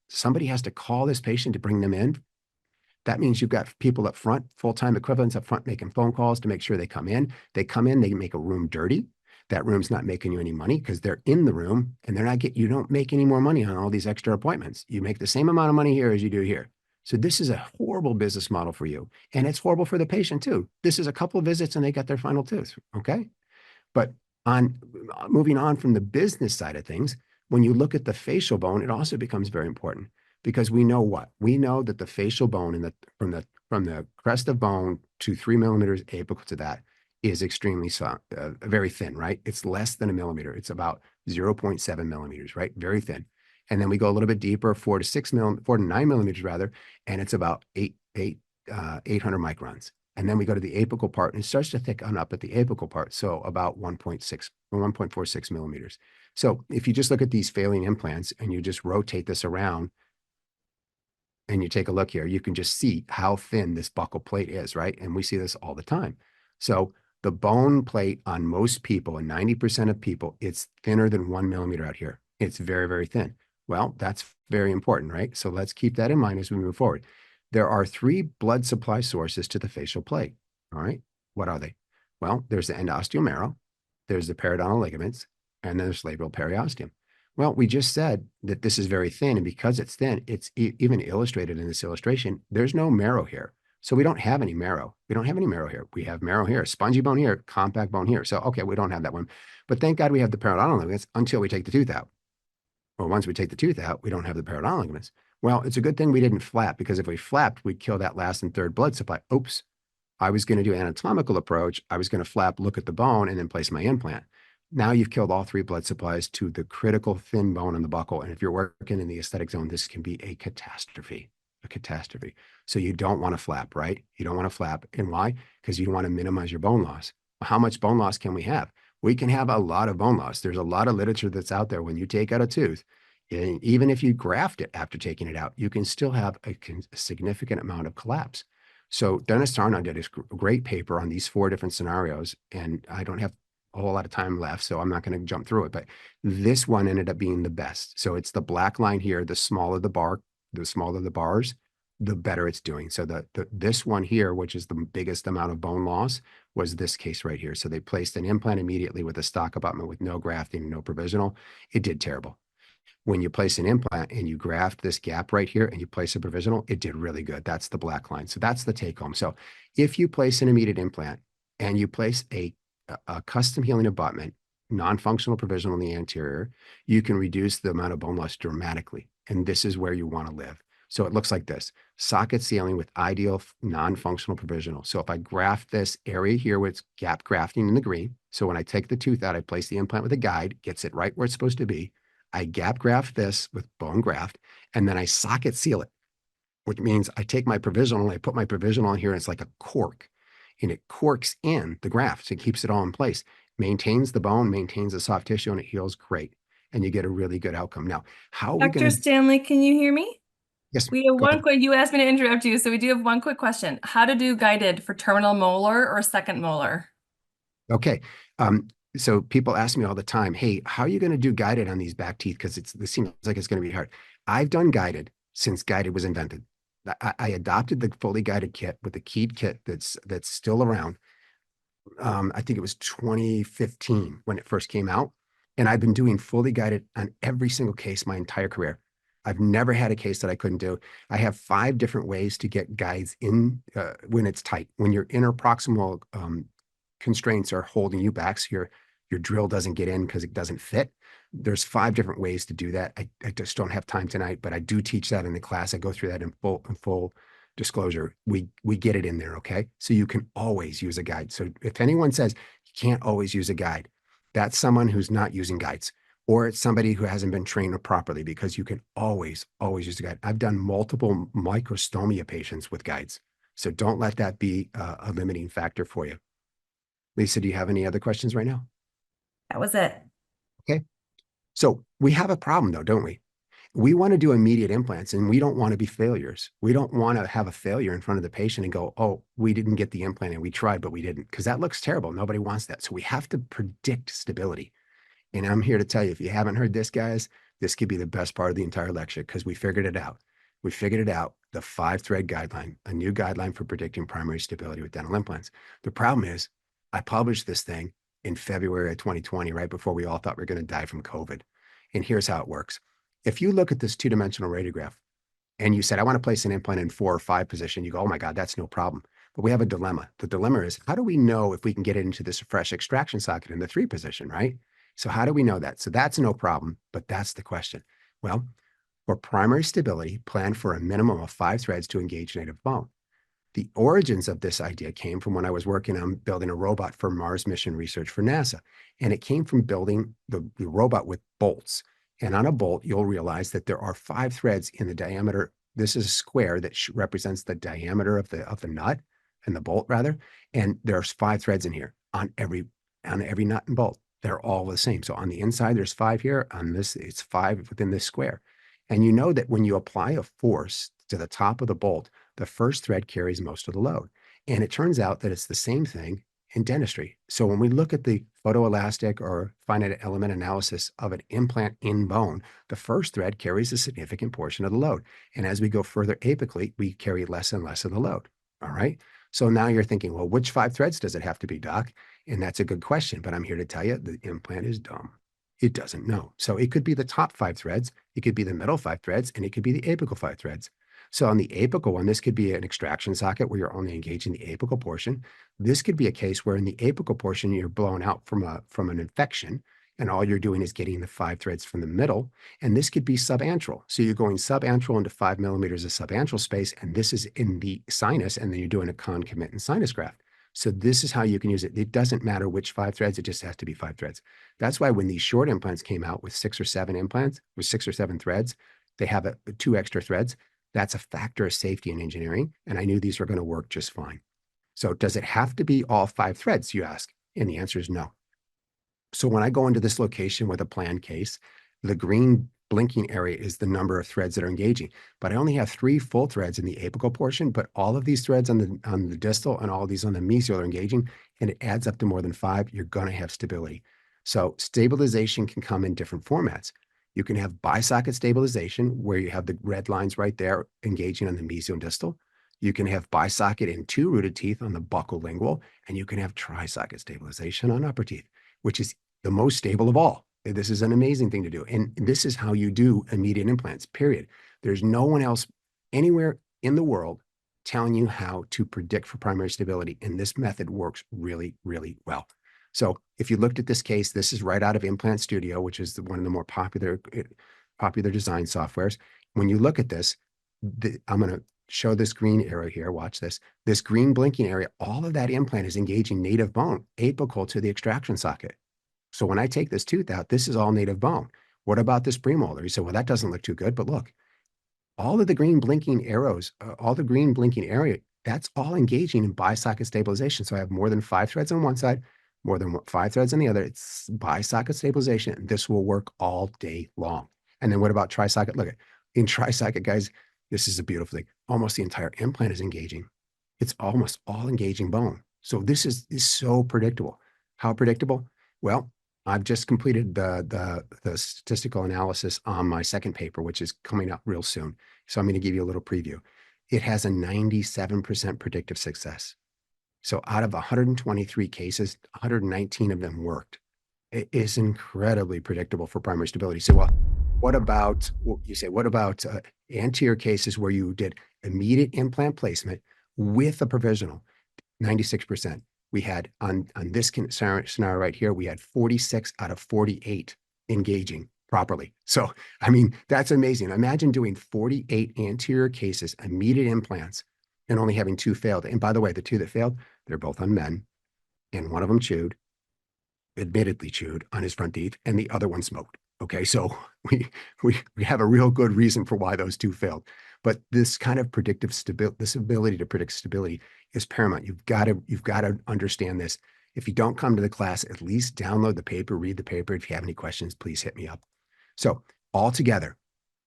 somebody has to call this patient to bring them in. That means you've got people up front, full-time equivalents up front, making phone calls to make sure they come in. They come in, they make a room dirty. That room's not making you any money because they're in the room, and you don't make any more money on all these extra appointments. You make the same amount of money here as you do here. So this is a horrible business model for you. And it's horrible for the patient too. This is a couple of visits and they got their final tooth. Okay. But moving on from the business side of things, when you look at the facial bone, it also becomes very important, because we know what? We know that the facial bone from the crest of bone to 3 millimeters apical to that is extremely very thin, right? It's less than a millimeter. It's about 0.7 millimeters, right? Very thin. And then we go a little bit deeper, 4 to 9 millimeters rather, and it's about 800 microns. And then we go to the apical part, and it starts to thicken up at the apical part. So about 1.6 or 1.46 millimeters. So if you just look at these failing implants and you just rotate this around and you take a look here, you can just see how thin this buccal plate is, right? And we see this all the time. So the bone plate on most people, and 90% of people, it's thinner than 1 millimeter out here. It's very, very thin. Well, that's very important, right? So let's keep that in mind as we move forward. There are 3 blood supply sources to the facial plate. All right. What are they? Well, there's the endosteomarrow, there's the periodontal ligaments, and then there's labial periosteum. Well, we just said that this is very thin, and because it's thin, it's even illustrated in this illustration. There's no marrow here. So we don't have any marrow. We don't have any marrow here. We have marrow here, spongy bone here, compact bone here. So, okay, we don't have that one. But thank God we have the periodontal ligaments until we take the tooth out. Well, once we take the tooth out, we don't have the periodontal ligaments. Well, it's a good thing we didn't flap, because if we flapped, we'd kill that last and third blood supply. Oops. I was going to do an anatomical approach. I was going to flap, look at the bone, and then place my implant. Now you've killed all 3 blood supplies to the critical thin bone in the buccal. And if you're working in the aesthetic zone, this can be a catastrophe. So you don't want to flap, right? You don't want to flap. And why? Because you want to minimize your bone loss. How much bone loss can we have? We can have a lot of bone loss. There's a lot of literature that's out there. When you take out a tooth, and even if you graft it after taking it out, you can still have a significant amount of collapse. So Dennis Tarnow did a great paper on these 4 different scenarios, and I don't have a whole lot of time left, so I'm not going to jump through it, but this one ended up being the best. So it's the black line here. The smaller the bar, the smaller the bars, the better it's doing. So this one here, which is the biggest amount of bone loss, was this case right here. So they placed an implant immediately with a stock abutment with no grafting, no provisional. It did terrible. When you place an implant and you graft this gap right here and you place a provisional, it did really good. That's the black line. So that's the take home. So if you place an immediate implant and you place a custom healing abutment, non-functional provisional in the anterior, you can reduce the amount of bone loss dramatically. And this is where you want to live. So it looks like this: socket sealing with ideal non-functional provisional. So if I graft this area here with its gap grafting in the green, so when I take the tooth out, I place the implant with a guide, gets it right where it's supposed to be. I gap graft this with bone graft, and then I socket seal it, which means I take my provisional and I put my provisional on here, and it's like a cork, and it corks in the graft. So it keeps it all in place, maintains the bone, maintains the soft tissue, and it heals great. And you get a really good outcome. Now, how are we Dr. going to? Stanley, can you hear me? Yes, We have go one ahead. quick, you asked me to interrupt you, so we do have one quick question. How to do guided for terminal molar or second molar? Okay. So people ask me all the time, hey, how are you going to do guided on these back teeth? Because this seems like it's going to be hard. I've done guided since guided was invented. I adopted the fully guided kit with the keyed kit that's still around. I think it was 2015 when it first came out. And I've been doing fully guided on every single case my entire career. I've never had a case that I couldn't do. I have 5 different ways to get guides in when it's tight. When your interproximal constraints are holding you back, so your drill doesn't get in because it doesn't fit. There's 5 different ways to do that. I just don't have time tonight, but I do teach that in the class. I go through that in full disclosure. We get it in there, okay? So you can always use a guide. So if anyone says you can't always use a guide, that's someone who's not using guides, or it's somebody who hasn't been trained properly, because you can always use a guide. I've done multiple microstomia patients with guides. So don't let that be a limiting factor for you. Lisa, do you have any other questions right now? That was it. Okay. So we have a problem though, don't we? We want to do immediate implants and we don't want to be failures. We don't want to have a failure in front of the patient and go, oh, we didn't get the implant and we tried, but we didn't, because that looks terrible. Nobody wants that. So we have to predict stability. And I'm here to tell you, if you haven't heard this, guys, this could be the best part of the entire lecture, because we figured it out. We figured it out, the 5-thread guideline, a new guideline for predicting primary stability with dental implants. The problem is I published this thing in February of 2020, right before we all thought we were going to die from COVID. And here's how it works. If you look at this 2-dimensional radiograph and you said, I want to place an implant in 4 or 5 position, you go, oh my God, that's no problem. But we have a dilemma. The dilemma is, how do we know if we can get it into this fresh extraction socket in the 3 position, right? So how do we know that? So that's no problem, but that's the question. Well, for primary stability, plan for a minimum of 5 threads to engage native bone. The origins of this idea came from when I was working on building a robot for Mars mission research for NASA. And it came from building the robot with bolts. And on a bolt, you'll realize that there are 5 threads in the diameter. This is a square that represents the diameter of the nut and the bolt, rather. And there's 5 threads in here on every nut and bolt. They're all the same. So on the inside, there's 5 here. On this, it's 5 within this square. And you know that when you apply a force to the top of the bolt, the first thread carries most of the load. And it turns out that it's the same thing in dentistry. So when we look at the photoelastic or finite element analysis of an implant in bone, the first thread carries a significant portion of the load. And as we go further apically, we carry less and less of the load. All right. So now you're thinking, well, which 5 threads does it have to be, Doc? And that's a good question, but I'm here to tell you the implant is dumb. It doesn't know. So it could be the top 5 threads, it could be the middle 5 threads, and it could be the apical 5 threads. So on the apical one, this could be an extraction socket where you're only engaging the apical portion. This could be a case where in the apical portion, you're blown out from an infection, and all you're doing is getting the 5 threads from the middle. And this could be subantral. So you're going subantral into 5 millimeters of subantral space, and this is in the sinus, and then you're doing a concomitant sinus graft. So this is how you can use it. It doesn't matter which 5 threads, it just has to be 5 threads. That's why when these short implants came out with 6 or 7 implants, with 6 or 7 threads, they have 2 extra threads. That's a factor of safety in engineering, and I knew these were going to work just fine. So does it have to be all 5 threads, you ask? And the answer is no. So when I go into this location with a planned case, the green blinking area is the number of threads that are engaging. But I only have 3 full threads in the apical portion, but all of these threads on the distal and all of these on the mesial are engaging, and it adds up to more than 5. You're going to have stability. So stabilization can come in different formats. You can have bisocket stabilization, where you have the red lines right there engaging on the mesial and distal. You can have bisocket in 2 rooted teeth on the buccolingual, and you can have trisocket stabilization on upper teeth, which is the most stable of all. This is an amazing thing to do. And this is how you do immediate implants, period. There's no one else anywhere in the world telling you how to predict for primary stability. And this method works really, really well. So if you looked at this case, this is right out of Implant Studio, which is one of the more popular design softwares. When you look at this, I'm going to show this green area here. Watch this. This green blinking area, all of that implant is engaging native bone, apical to the extraction socket. So when I take this tooth out, this is all native bone. What about this premolar? You say, well, that doesn't look too good, but look, all of the green blinking arrows, all the green blinking area, that's all engaging in bisocket stabilization. So I have more than 5 threads on one side, more than 5 threads on the other. It's bisocket stabilization. This will work all day long. And then what about trisocket? Look, in trisocket, guys, this is a beautiful thing. Almost the entire implant is engaging. It's almost all engaging bone. So this is so predictable. How predictable? Well, I've just completed the statistical analysis on my second paper, which is coming out real soon. So I'm going to give you a little preview. It has a 97% predictive success. So out of 123 cases, 119 of them worked. It is incredibly predictable for primary stability. So, well, What about, you say, what about anterior cases where you did immediate implant placement with a provisional? 96%. We had on this scenario right here, we had 46 out of 48 engaging properly. So, I mean, that's amazing. Imagine doing 48 anterior cases, immediate implants, and only having 2 failed. And by the way, the 2 that failed, they're both on men, and one of them chewed, admittedly chewed on his front teeth, and the other one smoked. Okay, so we have a real good reason for why those 2 failed. But this kind of predictive stability, this ability to predict stability is paramount. You've got to understand this. If you don't come to the class, at least download the paper, read the paper. If you have any questions, please hit me up. So altogether,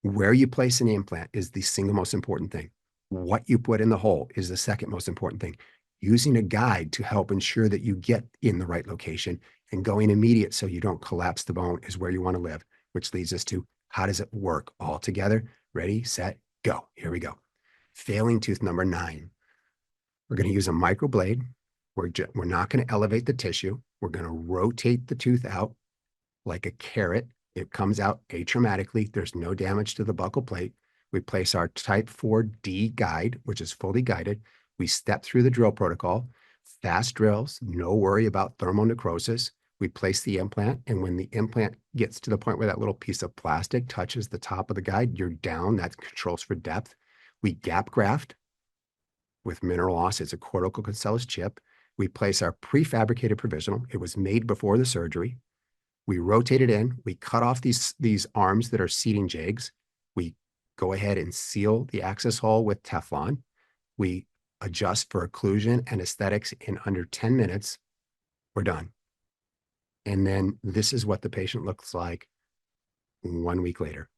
where you place an implant is the single most important thing. What you put in the hole is the second most important thing. Using a guide to help ensure that you get in the right location and going immediate so you don't collapse the bone is where you want to live, which leads us to how does it work all together? Ready, set, go. Here we go. Failing tooth number 9. We're going to use a microblade. We're not going to elevate the tissue. We're going to rotate the tooth out like a carrot. It comes out atraumatically. There's no damage to the buccal plate. We place our type 4D guide, which is fully guided. We step through the drill protocol, fast drills, no worry about thermal necrosis. We place the implant, and when the implant gets to the point where that little piece of plastic touches the top of the guide, you're down. That controls for depth. We gap graft with mineral loss. It's a cortical cancellous chip. We place our prefabricated provisional. It was made before the surgery. We rotate it in. We cut off these arms that are seating jigs. We go ahead and seal the access hole with Teflon. We adjust for occlusion and aesthetics in under 10 minutes. We're done. And then this is what the patient looks like 1 week later.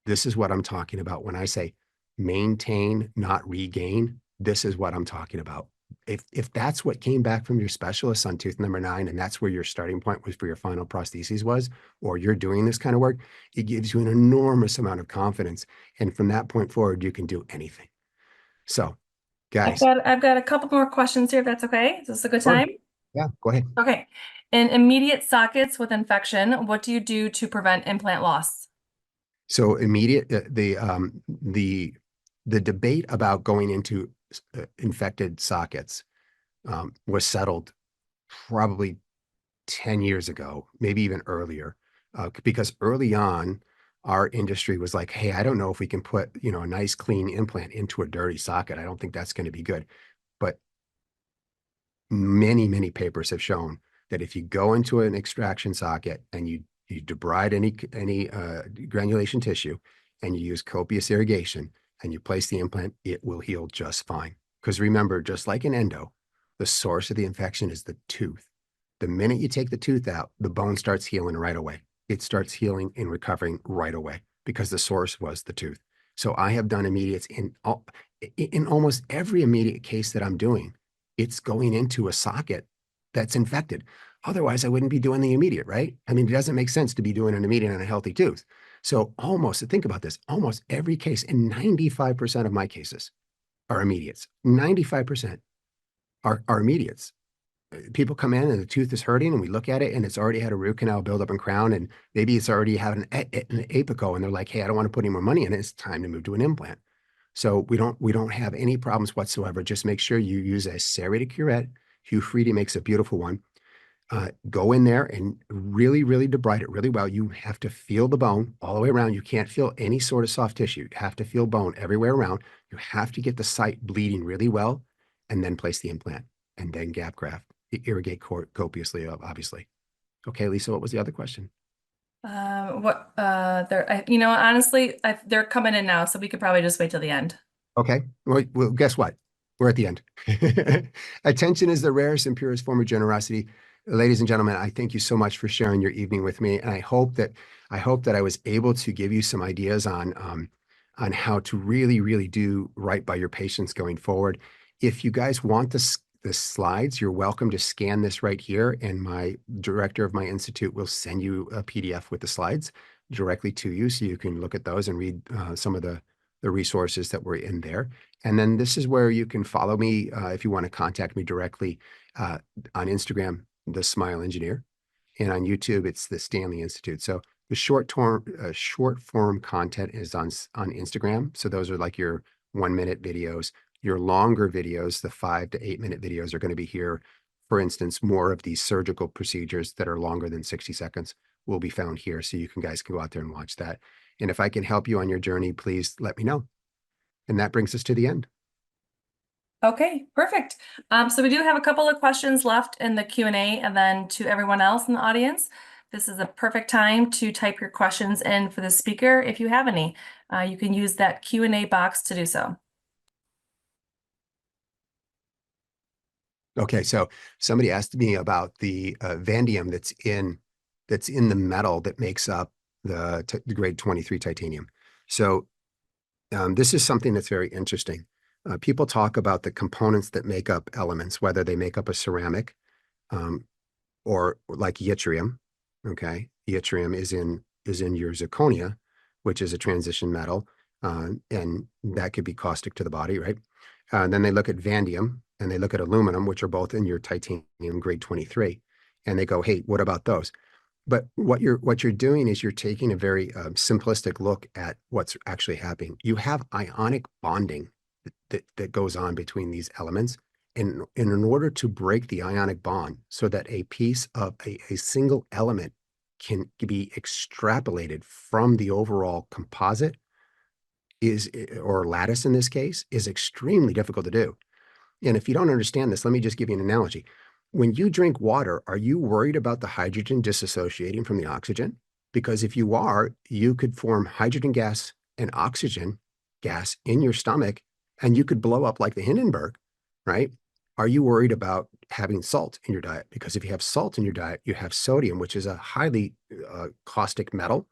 This is what I'm talking about when I say maintain, not regain. This is what I'm talking about. If that's what came back from your specialist on tooth number 9, and that's where your starting point was for your final prosthesis was, or you're doing this kind of work, it gives you an enormous amount of confidence. And from that point forward, you can do anything. So, guys. I've got a couple more questions here, if that's okay. Is this a good time? Yeah, go ahead. Okay. In immediate sockets with infection, what do you do to prevent implant loss? So immediate the debate about going into infected sockets was settled probably 10 years ago, maybe even earlier, because early on, our industry was like, hey, I don't know if we can put, a nice clean implant into a dirty socket. I don't think that's going to be good. But many, many papers have shown that if you go into an extraction socket and you debride any granulation tissue and you use copious irrigation and you place the implant, it will heal just fine. Because remember, just like in endo, the source of the infection is the tooth. The minute you take the tooth out, the bone starts healing right away. It starts healing and recovering right away because the source was the tooth. So I have done immediates in almost every immediate case that I'm doing. It's going into a socket that's infected. Otherwise, I wouldn't be doing the immediate, right? I mean, it doesn't make sense to be doing an immediate on a healthy tooth. So think about this, almost every case, and 95% of my cases are immediates. 95% are immediates. People come in and the tooth is hurting and we look at it and it's already had a root canal buildup and crown and maybe it's already having an apical and they're like, hey, I don't want to put any more money in it. It's time to move to an implant. So we don't have any problems whatsoever. Just make sure you use a serrated curette. Hugh Freedy makes a beautiful one. Go in there and really, really debride it really well. You have to feel the bone all the way around. You can't feel any sort of soft tissue. You have to feel bone everywhere around. You have to get the site bleeding really well and then place the implant and then gap graft. Irrigate copiously, obviously. Okay, Lisa, what was the other question? Honestly, they're coming in now, so we could probably just wait till the end. Okay, well, guess what? We're at the end. Attention is the rarest and purest form of generosity. Ladies and gentlemen, I thank you so much for sharing your evening with me. And I hope that I was able to give you some ideas on how to really, really do right by your patients going forward. If you guys want the slides, you're welcome to scan this right here. And my director of my institute will send you a PDF with the slides directly to you. So you can look at those and read some of the resources that were in there. And then this is where you can follow me if you want to contact me directly on Instagram, The Smile Engineer. And on YouTube, it's the Stanley Institute. So The short form content is on Instagram. So those are like your 1 minute videos. Your longer videos, the 5 to 8 minute videos, are going to be here. For instance, more of these surgical procedures that are longer than 60 seconds will be found here. So you guys can go out there and watch that. And if I can help you on your journey, please let me know. And that brings us to the end. Okay, perfect. So we do have a couple of questions left in the Q&A, and then to everyone else in the audience, this is a perfect time to type your questions in for the speaker if you have any. You can use that Q&A box to do so. Okay, so somebody asked me about the vanadium that's in the metal that makes up the grade 23 titanium. So this is something that's very interesting. People talk about the components that make up elements, whether they make up a ceramic or like yttrium. Okay, yttrium is in your zirconia, which is a transition metal, and that could be caustic to the body, right? Then they look at vanadium and they look at aluminum, which are both in your titanium grade 23, and they go, "Hey, what about those?" But what you're doing is you're taking a very simplistic look at what's actually happening. You have ionic bonding that goes on between these elements. And in order to break the ionic bond so that a piece of a single element can be extrapolated from the overall composite or lattice in this case, is extremely difficult to do. And if you don't understand this, let me just give you an analogy. When you drink water, are you worried about the hydrogen disassociating from the oxygen? Because if you are, you could form hydrogen gas and oxygen gas in your stomach, and you could blow up like the Hindenburg, right? Are you worried about having salt in your diet? Because if you have salt in your diet, you have sodium, which is a highly caustic metal,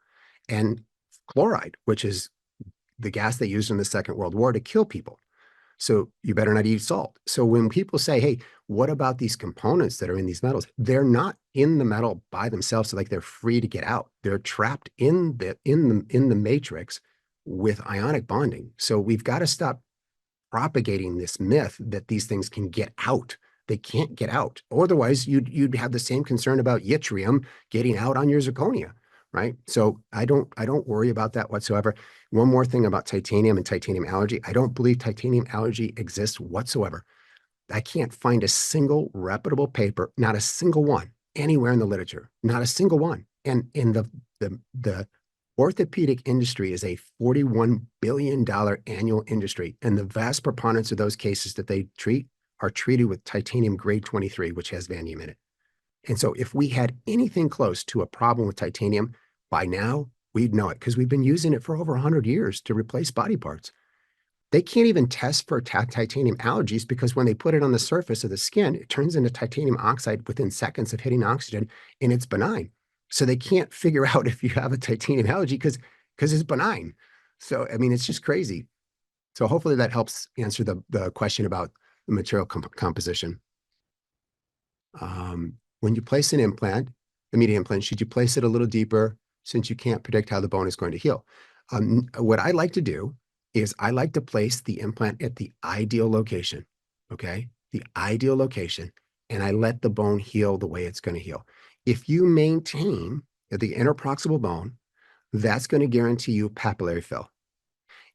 and chloride, which is the gas they used in the Second World War to kill people. So you better not eat salt. So when people say, "Hey, what about these components that are in these metals?" They're not in the metal by themselves, so like they're free to get out. They're trapped in the matrix with ionic bonding. So we've got to stop propagating this myth that these things can get out. They can't get out. Otherwise, you'd have the same concern about yttrium getting out on your zirconia, right? So I don't worry about that whatsoever. One more thing about titanium and titanium allergy. I don't believe titanium allergy exists whatsoever. I can't find a single reputable paper, not a single one, anywhere in the literature, not a single one. And in the orthopedic industry is a $41 billion annual industry, and the vast preponderance of those cases that they treat are treated with titanium grade 23, which has vanadium in it. And so if we had anything close to a problem with titanium, by now we'd know it because we've been using it for over 100 years to replace body parts. They can't even test for titanium allergies because when they put it on the surface of the skin, it turns into titanium oxide within seconds of hitting oxygen, and it's benign. So they can't figure out if you have a titanium allergy because it's benign. So, I mean, it's just crazy. So hopefully that helps answer the question about the material composition. When you place an implant, the media implant, should you place it a little deeper since you can't predict how the bone is going to heal? What I like to do is I like to place the implant at the ideal location, okay? The ideal location, and I let the bone heal the way it's going to heal. If you maintain the interproximal bone, that's going to guarantee you papillary fill.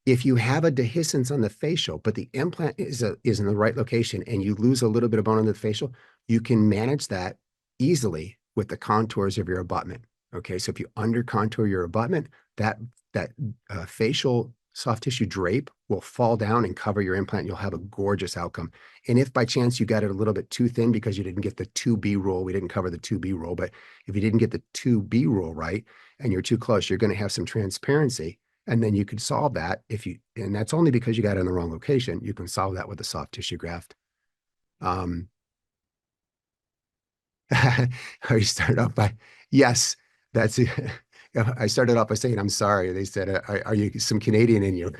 If you have a dehiscence on the facial, but the implant is in the right location and you lose a little bit of bone on the facial, you can manage that easily with the contours of your abutment. Okay, so if you under contour your abutment, that facial soft tissue drape will fall down and cover your implant. You'll have a gorgeous outcome. And if by chance you got it a little bit too thin because you didn't get the 2B rule, we didn't cover the 2B rule, but if you didn't get the 2B rule right and you're too close, you're going to have some transparency. And then you could solve that and that's only because you got it in the wrong location. You can solve that with a soft tissue graft. I started off by, yes, that's it. I started off by saying, "I'm sorry." They said, are you some Canadian in you?"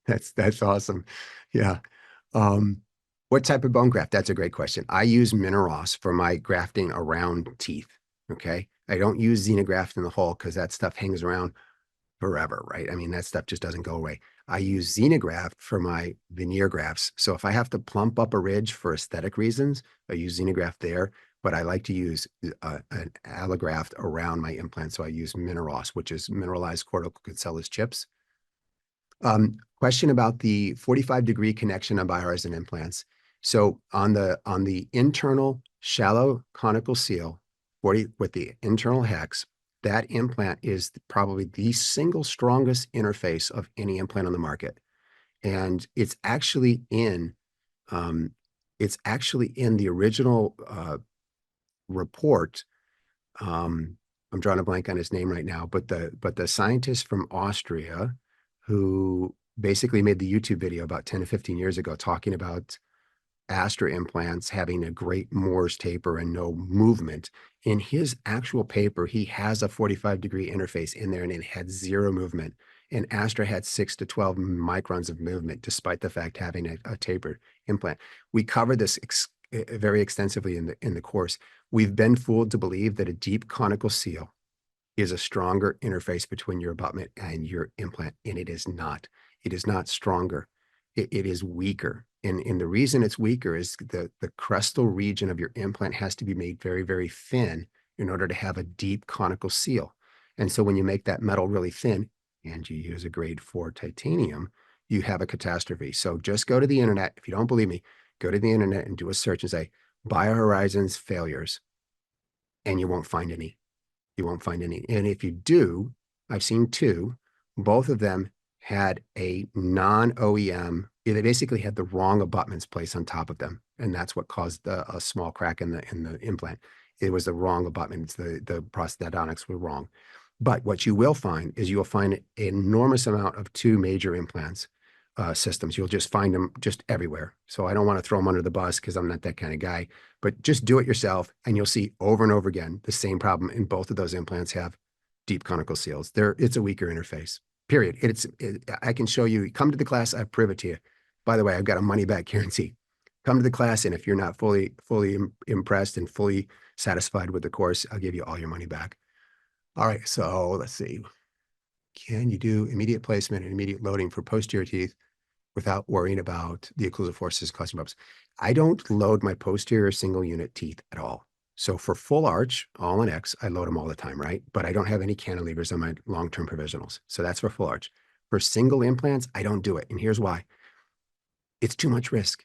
That's awesome. Yeah. What type of bone graft? That's a great question. I use Mineros for my grafting around teeth. Okay. I don't use xenograft in the hole because that stuff hangs around forever, right? I mean, that stuff just doesn't go away. I use xenograft for my veneer grafts. So if I have to plump up a ridge for aesthetic reasons, I use xenograft there. but I like to use an allograft around my implant. So I use Mineros, which is mineralized cortical cancellous chips. Question about the 45-degree connection on biohorizon implants. So on the internal shallow conical seal, 40 with the internal hex, that implant is probably the single strongest interface of any implant on the market. And it's actually in the original report. I'm drawing a blank on his name right now, but the scientist from Austria who basically made the YouTube video about 10 to 15 years ago talking about Astra implants having a great Morse taper and no movement. In his actual paper, he has a 45-degree interface in there and it had zero movement. And Astra had 6 to 12 microns of movement, despite the fact having a tapered implant. We covered this very extensively in the course. We've been fooled to believe that a deep conical seal is a stronger interface between your abutment and your implant, and it is not. It is not stronger. It is weaker. And the reason it's weaker is the crestal region of your implant has to be made very, very thin in order to have a deep conical seal. And so when you make that metal really thin and you use a grade 4 titanium, you have a catastrophe. So just go to the internet. If you don't believe me, go to the internet and do a search and say biohorizons failures, and you won't find any. You won't find any. And if you do, I've seen two, both of them had a non-OEM, they basically had the wrong abutments placed on top of them. And that's what caused a small crack in the implant. It was the wrong abutments. The prosthodontics were wrong. But what you will find is you'll find an enormous amount of two major implants systems. You'll just find them just everywhere. So I don't want to throw them under the bus because I'm not that kind of guy, but just do it yourself and you'll see over and over again the same problem. And both of those implants have deep conical seals. It's a weaker interface, period. I can show you, come to the class, I prove it to you. By the way, I've got a money back guarantee. Come to the class, and if you're not fully impressed and fully satisfied with the course, I'll give you all your money back. All right, so let's see. Can you do immediate placement and immediate loading for posterior teeth without worrying about the occlusal forces causing bumps? I don't load my posterior single unit teeth at all. So for full arch, all on X, I load them all the time, right? But I don't have any cantilevers on my long-term provisionals. So that's for full arch. For single implants, I don't do it. And here's why. It's too much risk.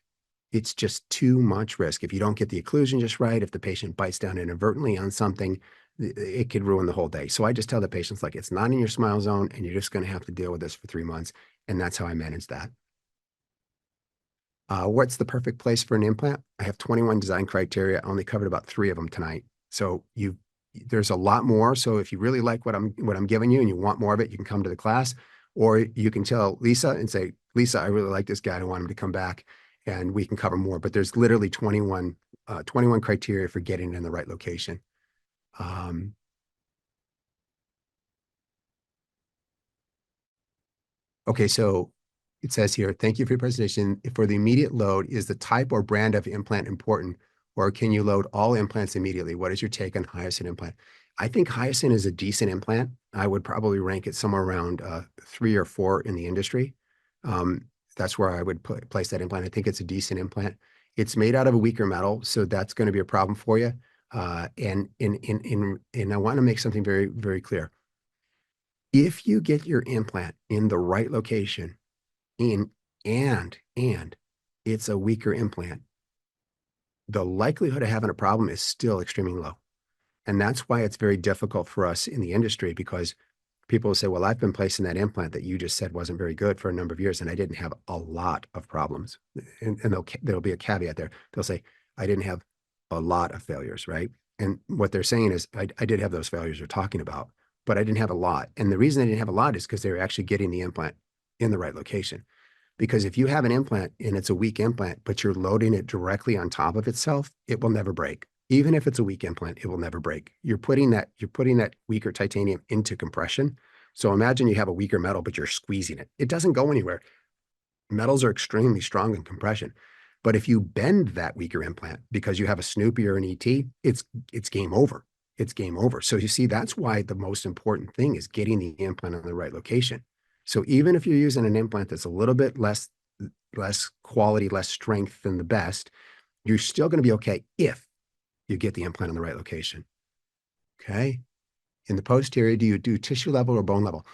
It's just too much risk. If you don't get the occlusion just right, if the patient bites down inadvertently on something, it could ruin the whole day. So I just tell the patients, like, it's not in your smile zone and you're just going to have to deal with this for 3 months. And that's how I manage that. What's the perfect place for an implant? I have 21 design criteria. I only covered about 3 of them tonight. So there's a lot more. So if you really like what I'm giving you and you want more of it, you can come to the class, or you can tell Lisa and say, Lisa, I really like this guy. I want him to come back and we can cover more. But there's literally 21 criteria for getting it in the right location. Okay, so it says here, thank you for your presentation. For the immediate load, is the type or brand of implant important, or can you load all implants immediately? What is your take on Hyacin implant? I think Hyacin is a decent implant. I would probably rank it somewhere around 3 or 4 in the industry. That's where I would place that implant. I think it's a decent implant. It's made out of a weaker metal, so that's going to be a problem for you. And I want to make something very, very clear. If you get your implant in the right location, and it's a weaker implant, the likelihood of having a problem is still extremely low. And that's why it's very difficult for us in the industry, because people will say, well, I've been placing that implant that you just said wasn't very good for a number of years, and I didn't have a lot of problems. And there'll be a caveat there. They'll say, I didn't have a lot of failures, right? And what they're saying is, I did have those failures you're talking about, but I didn't have a lot. And the reason I didn't have a lot is because they were actually getting the implant in the right location. Because if you have an implant and it's a weak implant, but you're loading it directly on top of itself, it will never break. Even if it's a weak implant, it will never break. You're putting that weaker titanium into compression. So imagine you have a weaker metal, but you're squeezing it. It doesn't go anywhere. Metals are extremely strong in compression. But if you bend that weaker implant because you have a Snoopy or an ET, it's game over. It's game over. So you see, that's why the most important thing is getting the implant in the right location. So even if you're using an implant that's a little bit less quality, less strength than the best, you're still going to be okay if you get the implant on the right location. Okay. In the posterior, do you do tissue level or bone level?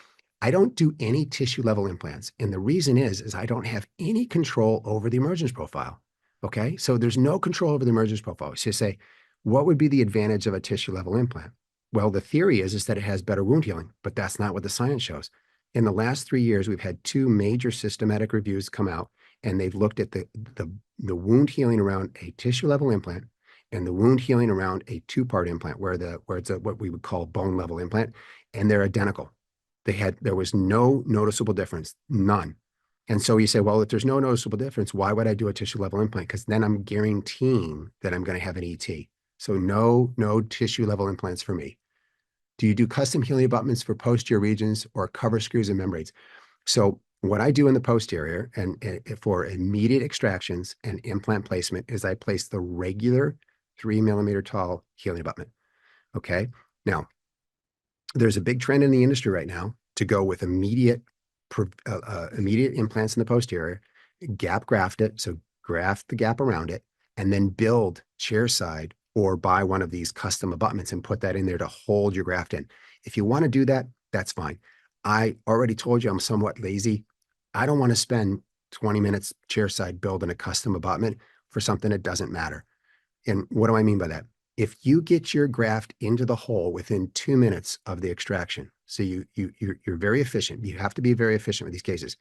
I don't do any tissue level implants. And the reason is I don't have any control over the emergence profile. Okay. So there's no control over the emergence profile. So you say, what would be the advantage of a tissue level implant? Well, the theory is that it has better wound healing, but that's not what the science shows. In the last 3 years, we've had two major systematic reviews come out, and they've looked at the wound healing around a tissue level implant and the wound healing around a two-part implant where it's what we would call bone level implant, and they're identical. There was no noticeable difference, none. And so you say, well, if there's no noticeable difference, why would I do a tissue level implant? Because then I'm guaranteeing that I'm going to have an ET. So no tissue level implants for me. Do you do custom healing abutments for posterior regions or cover screws and membranes? So what I do in the posterior and for immediate extractions and implant placement is I place the regular 3 millimeter tall healing abutment. Okay. Now, there's a big trend in the industry right now to go with immediate implants in the posterior, gap graft it, so graft the gap around it, and then build chair side or buy one of these custom abutments and put that in there to hold your graft in. If you want to do that, that's fine. I already told you I'm somewhat lazy. I don't want to spend 20 minutes chair side building a custom abutment for something that doesn't matter. And what do I mean by that? If you get your graft into the hole within 2 minutes of the extraction, so you're very efficient. You have to be very efficient with these cases.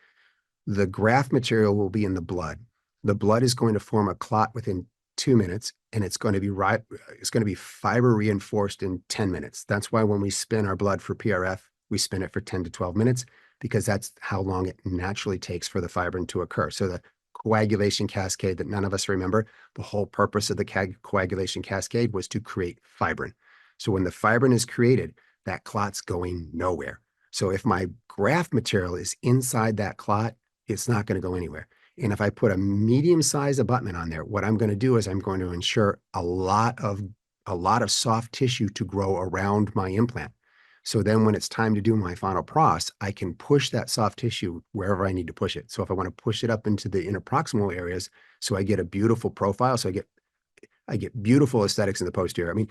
The graft material will be in the blood. The blood is going to form a clot within 2 minutes, and it's going to be fiber reinforced in 10 minutes. That's why when we spin our blood for PRF, we spin it for 10 to 12 minutes, because that's how long it naturally takes for the fibrin to occur. So the coagulation cascade that none of us remember, the whole purpose of the coagulation cascade was to create fibrin. So when the fibrin is created, that clot's going nowhere. So if my graft material is inside that clot, it's not going to go anywhere. And if I put a medium-sized abutment on there, what I'm going to do is I'm going to ensure a lot of soft tissue to grow around my implant. So then when it's time to do my final pros, I can push that soft tissue wherever I need to push it. So if I want to push it up into the interproximal areas, so I get a beautiful profile, so I get beautiful aesthetics in the posterior. I mean,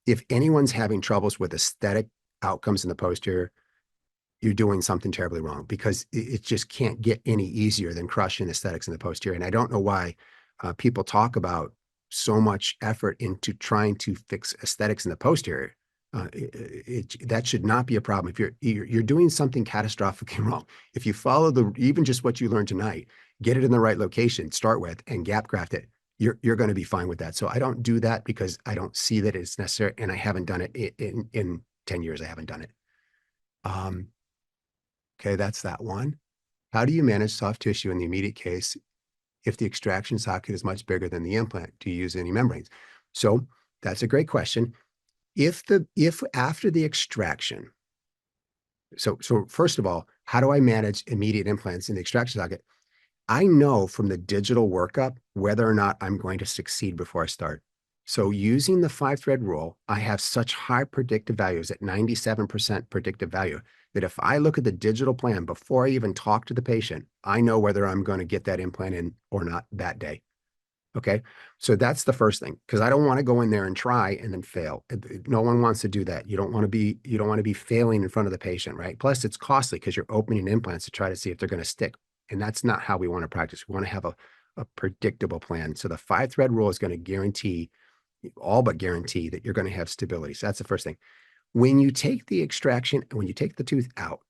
if anyone's having troubles with aesthetic outcomes in the posterior, you're doing something terribly wrong, because it just can't get any easier than crushing aesthetics in the posterior. And I don't know why people talk about so much effort into trying to fix aesthetics in the posterior. That should not be a problem. If you're doing something catastrophically wrong, if you follow even just what you learned tonight, get it in the right location, start with, and gap graft it, you're going to be fine with that. So I don't do that because I don't see that it's necessary, and I haven't done it in 10 years. I haven't done it. Okay, that's that one. How do you manage soft tissue in the immediate case if the extraction socket is much bigger than the implant? Do you use any membranes? So that's a great question. If after the extraction, so first of all, how do I manage immediate implants in the extraction socket? I know from the digital workup whether or not I'm going to succeed before I start. So using the 5-thread rule, I have such high predictive values at 97% predictive value that if I look at the digital plan before I even talk to the patient, I know whether I'm going to get that implant in or not that day. Okay. So that's the first thing, because I don't want to go in there and try and then fail. No one wants to do that. You don't want to be failing in front of the patient, right? Plus it's costly because you're opening implants to try to see if they're going to stick. And that's not how we want to practice. We want to have a predictable plan. So the 5-thread rule is going to guarantee, all but guarantee, that you're going to have stability. So that's the first thing. When you take the extraction, when you take the tooth out,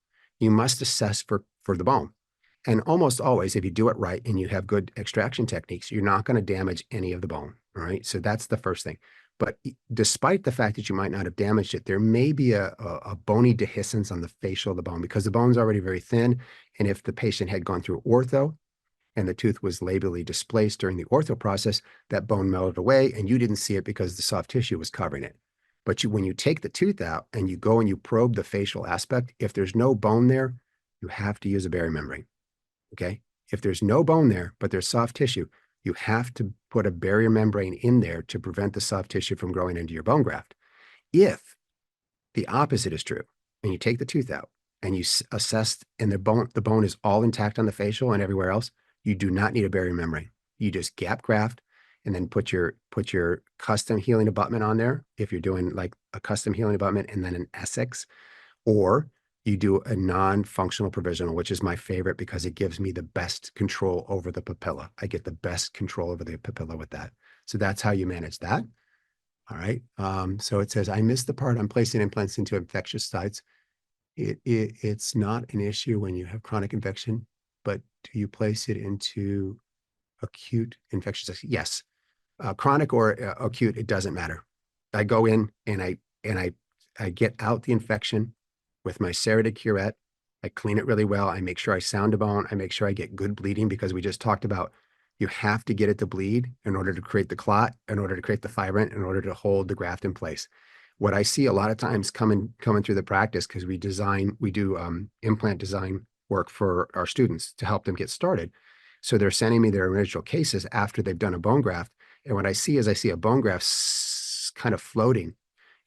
you must assess for the bone. And almost always, if you do it right and you have good extraction techniques, you're not going to damage any of the bone. All right. So that's the first thing. But despite the fact that you might not have damaged it, there may be a bony dehiscence on the facial of the bone because the bone's already very thin. And if the patient had gone through ortho and the tooth was labally displaced during the ortho process, that bone melted away and you didn't see it because the soft tissue was covering it. But when you take the tooth out and you go and you probe the facial aspect, if there's no bone there, you have to use a barrier membrane. Okay. If there's no bone there, but there's soft tissue, you have to put a barrier membrane in there to prevent the soft tissue from growing into your bone graft. If the opposite is true, and you take the tooth out and you assess, and the bone is all intact on the facial and everywhere else, you do not need a barrier membrane. You just gap graft, and then put your custom healing abutment on there if you're doing like a custom healing abutment and then an Essex, or you do a non-functional provisional, which is my favorite because it gives me the best control over the papilla. I get the best control over the papilla with that. So that's how you manage that. All right. So it says, I missed the part on placing implants into infectious sites. It's not an issue when you have chronic infection, but do you place it into acute infectious sites? Yes. Chronic or acute, it doesn't matter. I go in and I get out the infection with my serrated curette. I clean it really well. I make sure I sound a bone. I make sure I get good bleeding because we just talked about you have to get it to bleed in order to create the clot, in order to create the fibrant, in order to hold the graft in place. What I see a lot of times coming through the practice, because we do implant design work for our students to help them get started. So they're sending me their original cases after they've done a bone graft. And what I see is I see a bone graft kind of floating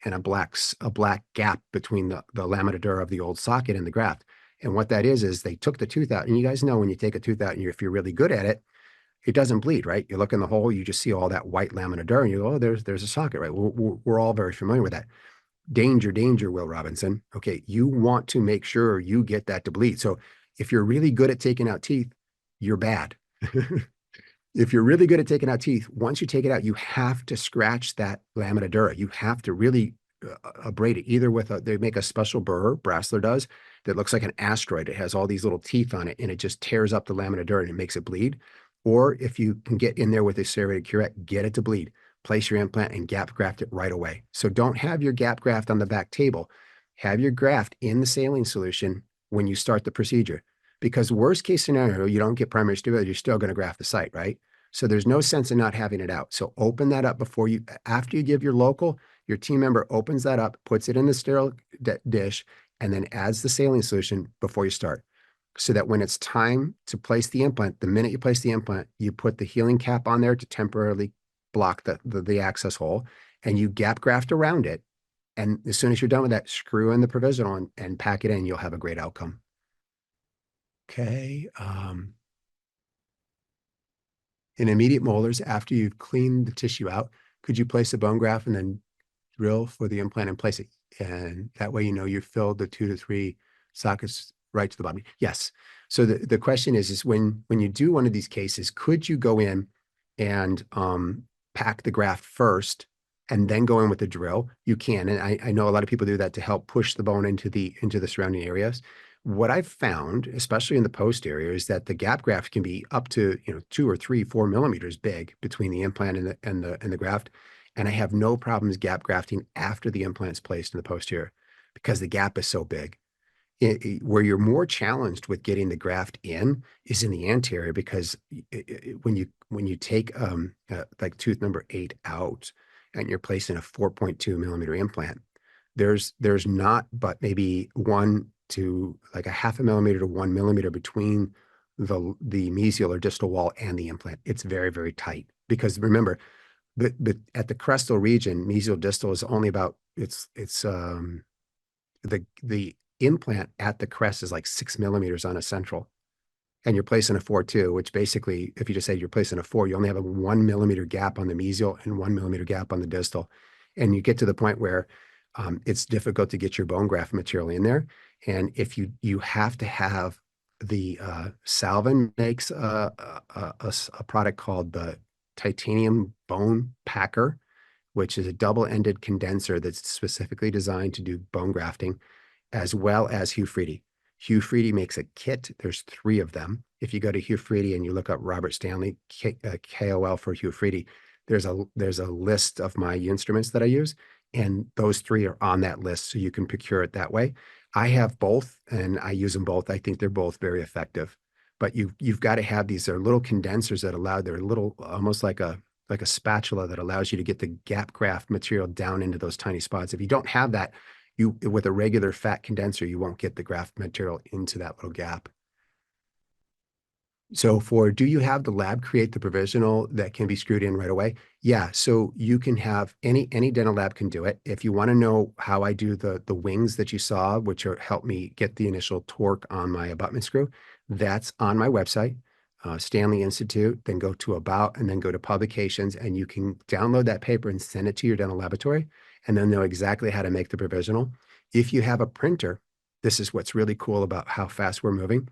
and a black gap between the lamina dura of the old socket and the graft. And what that is they took the tooth out. And you guys know when you take a tooth out and if you're really good at it, it doesn't bleed, right? You look in the hole, you just see all that white lamina dura and you go, oh, there's a socket, right? We're all very familiar with that. Danger, danger, Will Robinson. Okay, you want to make sure you get that to bleed. So if you're really good at taking out teeth, you're bad. If you're really good at taking out teeth, once you take it out, you have to scratch that lamina dura. You have to really abrade it, either with they make a special burr, Brasseler does, that looks like an asteroid. It has all these little teeth on it and it just tears up the lamina dura and it makes it bleed. Or if you can get in there with a serrated curette, get it to bleed, place your implant and gap graft it right away. So don't have your gap graft on the back table. Have your graft in the saline solution when you start the procedure. Because worst case scenario, you don't get primary stability, you're still going to graft the site, right? So there's no sense in not having it out. So open that up after you give your local, your team member opens that up, puts it in the sterile dish, and then adds the saline solution before you start. So that when it's time to place the implant, the minute you place the implant, you put the healing cap on there to temporarily block the access hole, and you gap graft around it. And as soon as you're done with that, screw in the provisional and pack it in, you'll have a great outcome. Okay. In immediate molars, after you've cleaned the tissue out, could you place a bone graft and then drill for the implant and place it? And that way, you've filled the 2 to 3 sockets right to the bottom. Yes. So the question is when you do one of these cases, could you go in and pack the graft first and then go in with the drill? You can. And I know a lot of people do that to help push the bone into the surrounding areas. What I've found, especially in the post area, is that the gap graft can be up to 2 or 3, 4 millimeters big between the implant and the graft. And I have no problems gap grafting after the implant's placed in the posterior because the gap is so big. Where you're more challenged with getting the graft in is in the anterior, because when you take like tooth number 8 out and you're placing a 4.2 millimeter implant, there's not but maybe 1 to like a half a millimeter to 1 millimeter between the mesial or distal wall and the implant. It's very, very tight because remember, but at the crestal region, mesial distal is only about the implant at the crest is like 6 millimeters on a central, and you're placing a 4.2, which basically, if you just say you're placing a 4, you only have a 1 millimeter gap on the mesial and 1 millimeter gap on the distal, and you get to the point where it's difficult to get your bone graft material in there. And if you have to have the Salvin makes a product called the titanium bone packer, which is a double-ended condenser that's specifically designed to do bone grafting, as well as Hugh Freedy. Hugh Freedy makes a kit. There's 3 of them. If you go to Hugh Freedy and you look up Robert Stanley, KOL for Hugh Freedy, there's a list of my instruments that I use, and those 3 are on that list, so you can procure it that way. I have both, and I use them both. I think they're both very effective. But you've got to have these. They're little condensers that they're little, almost like a spatula that allows you to get the gap graft material down into those tiny spots. If you don't have that, with a regular fat condenser, you won't get the graft material into that little gap. So do you have the lab create the provisional that can be screwed in right away? Yeah, so you can have any dental lab can do it. If you want to know how I do the wings that you saw, which help me get the initial torque on my abutment screw, that's on my website. Stanley Institute, then go to About, and then go to Publications, and you can download that paper and send it to your dental laboratory, and then know exactly how to make the provisional. If you have a printer, this is what's really cool about how fast we're moving.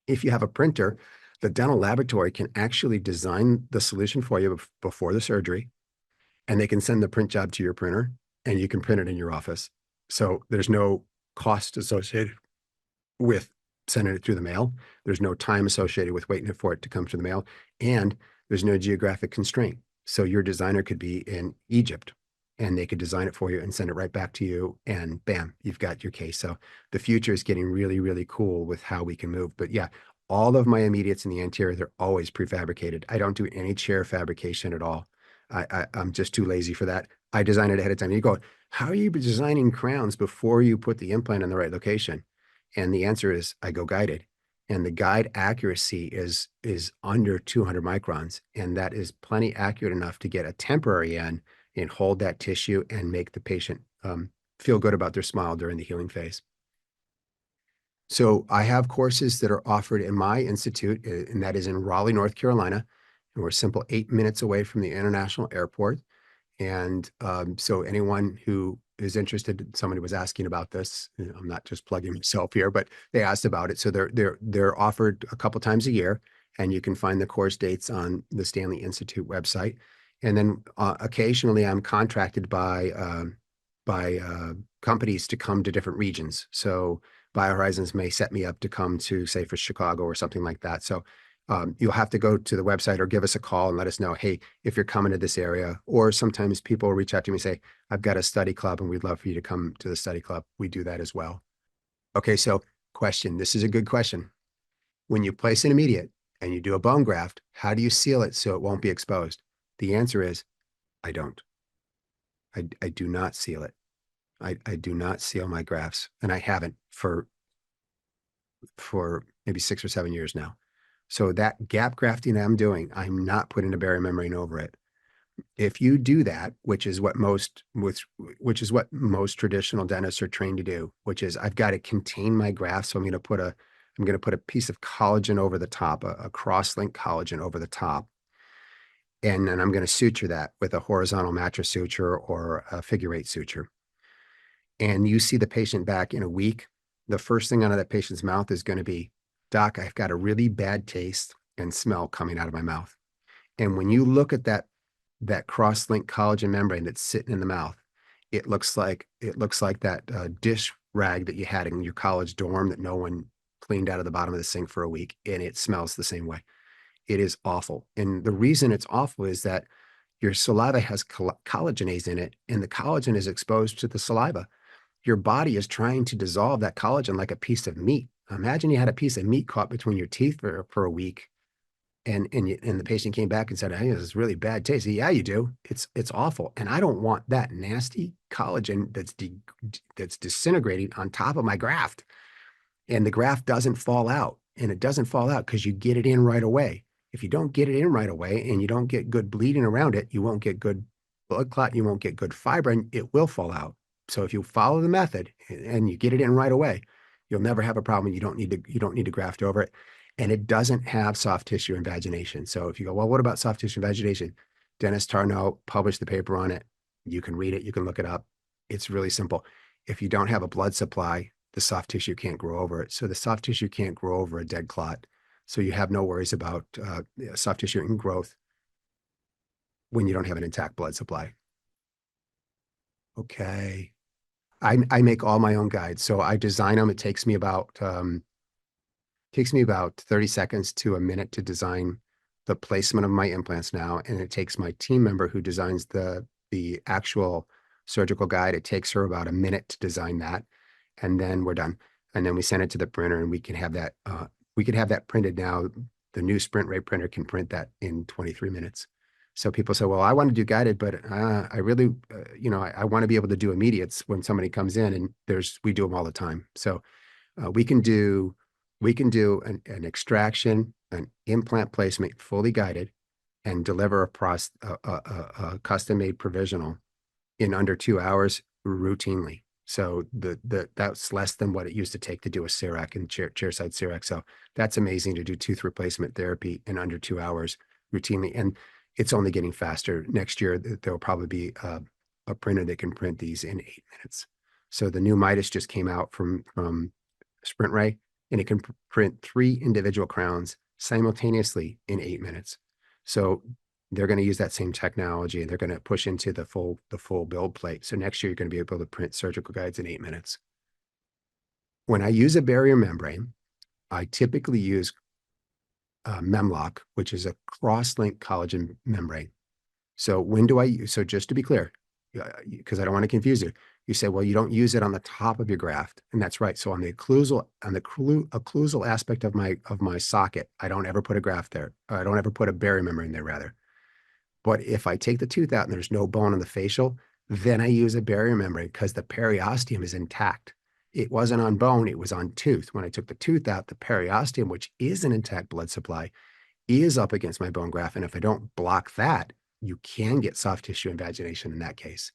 If you have a printer, the dental laboratory can actually design the solution for you before the surgery, and they can send the print job to your printer, and you can print it in your office. So there's no cost associated with sending it through the mail. There's no time associated with waiting for it to come through the mail, and there's no geographic constraint. So your designer could be in Egypt, and they could design it for you and send it right back to you, and bam, you've got your case. So the future is getting really, really cool with how we can move. But yeah, all of my immediates in the anterior, they're always prefabricated. I don't do any chair fabrication at all. I'm just too lazy for that. I design it ahead of time. You go, how are you designing crowns before you put the implant in the right location? And the answer is I go guided. And the guide accuracy is under 200 microns. And that is plenty accurate enough to get a temporary in and hold that tissue and make the patient feel good about their smile during the healing phase. So I have courses that are offered in my institute, and that is in Raleigh, North Carolina. And we're simple 8 minutes away from the international airport. And so anyone who is interested, somebody was asking about this. I'm not just plugging myself here, but they asked about it. So they're offered a couple times a year, and you can find the course dates on the Stanley Institute website. And then occasionally I'm contracted by companies to come to different regions. So BioHorizons may set me up to come to, say, for Chicago or something like that. So you'll have to go to the website or give us a call and let us know, hey, if you're coming to this area. Or sometimes people reach out to me and say, I've got a study club and we'd love for you to come to the study club. We do that as well. Okay, so question. This is a good question. When you place an immediate and you do a bone graft, how do you seal it so it won't be exposed? The answer is, I don't. I do not seal it. I do not seal my grafts, and I haven't for maybe 6 or 7 years now. So that gap grafting I'm doing, I'm not putting a barrier membrane over it. If you do that, which is what most traditional dentists are trained to do, which is I've got to contain my graft, so I'm going to put a piece of collagen over the top, a cross-link collagen over the top, and then I'm going to suture that with a horizontal mattress suture or a figure-8 suture. And you see the patient back in a week, the first thing out of that patient's mouth is going to be, Doc, I've got a really bad taste and smell coming out of my mouth. And when you look at that cross-link collagen membrane that's sitting in the mouth, it looks like that dish rag that you had in your college dorm that no one cleaned out of the bottom of the sink for a week, and it smells the same way. It is awful. And the reason it's awful is that your saliva has collagenase in it, and the collagen is exposed to the saliva. Your body is trying to dissolve that collagen like a piece of meat. Imagine you had a piece of meat caught between your teeth for a week, and the patient came back and said, "Hey, this is really bad taste." Yeah, you do. It's awful, and I don't want that nasty collagen that's disintegrating on top of my graft, and the graft doesn't fall out, and it doesn't fall out because you get it in right away. If you don't get it in right away and you don't get good bleeding around it, you won't get good blood clot, you won't get good fiber, and it will fall out. So if you follow the method and you get it in right away, you'll never have a problem. You don't need to graft over it. And it doesn't have soft tissue invagination. So if you go, well, what about soft tissue invagination? Dennis Tarnow published the paper on it. You can read it. You can look it up. It's really simple. If you don't have a blood supply, the soft tissue can't grow over it. So the soft tissue can't grow over a dead clot. So you have no worries about soft tissue and growth when you don't have an intact blood supply. Okay. I make all my own guides. So I design them. It takes me about 30 seconds to a minute to design the placement of my implants now. And it takes my team member who designs the actual surgical guide. It takes her about a minute to design that. And then we're done. And then we send it to the printer, and we can have that printed now. The new Sprint Ray printer can print that in 23 minutes. So people say, well, I want to do guided, but I really, I want to be able to do immediates when somebody comes in, and we do them all the time. So we can do an extraction, an implant placement, fully guided, and deliver a custom-made provisional in under 2 hours routinely. So that's less than what it used to take to do a CEREC and chairside CEREC. So that's amazing to do tooth replacement therapy in under 2 hours routinely. And it's only getting faster. Next year, there'll probably be a printer that can print these in 8 minutes. So the new Midas just came out from Sprint Ray, and it can print 3 individual crowns simultaneously in 8 minutes. So they're going to use that same technology, and they're going to push into the full build plate. So next year, you're going to be able to print surgical guides in 8 minutes. When I use a barrier membrane, I typically use Memlock, which is a cross-linked collagen membrane. So when do I use? So just to be clear, because I don't want to confuse you, you say, well, you don't use it on the top of your graft, and that's right. So on the occlusal aspect of my socket, I don't ever put a graft there. I don't ever put a barrier membrane there, rather. But if I take the tooth out and there's no bone on the facial, then I use a barrier membrane because the periosteum is intact. It wasn't on bone, it was on tooth. When I took the tooth out, the periosteum, which is an intact blood supply, is up against my bone graft. And if I don't block that, you can get soft tissue invagination in that case.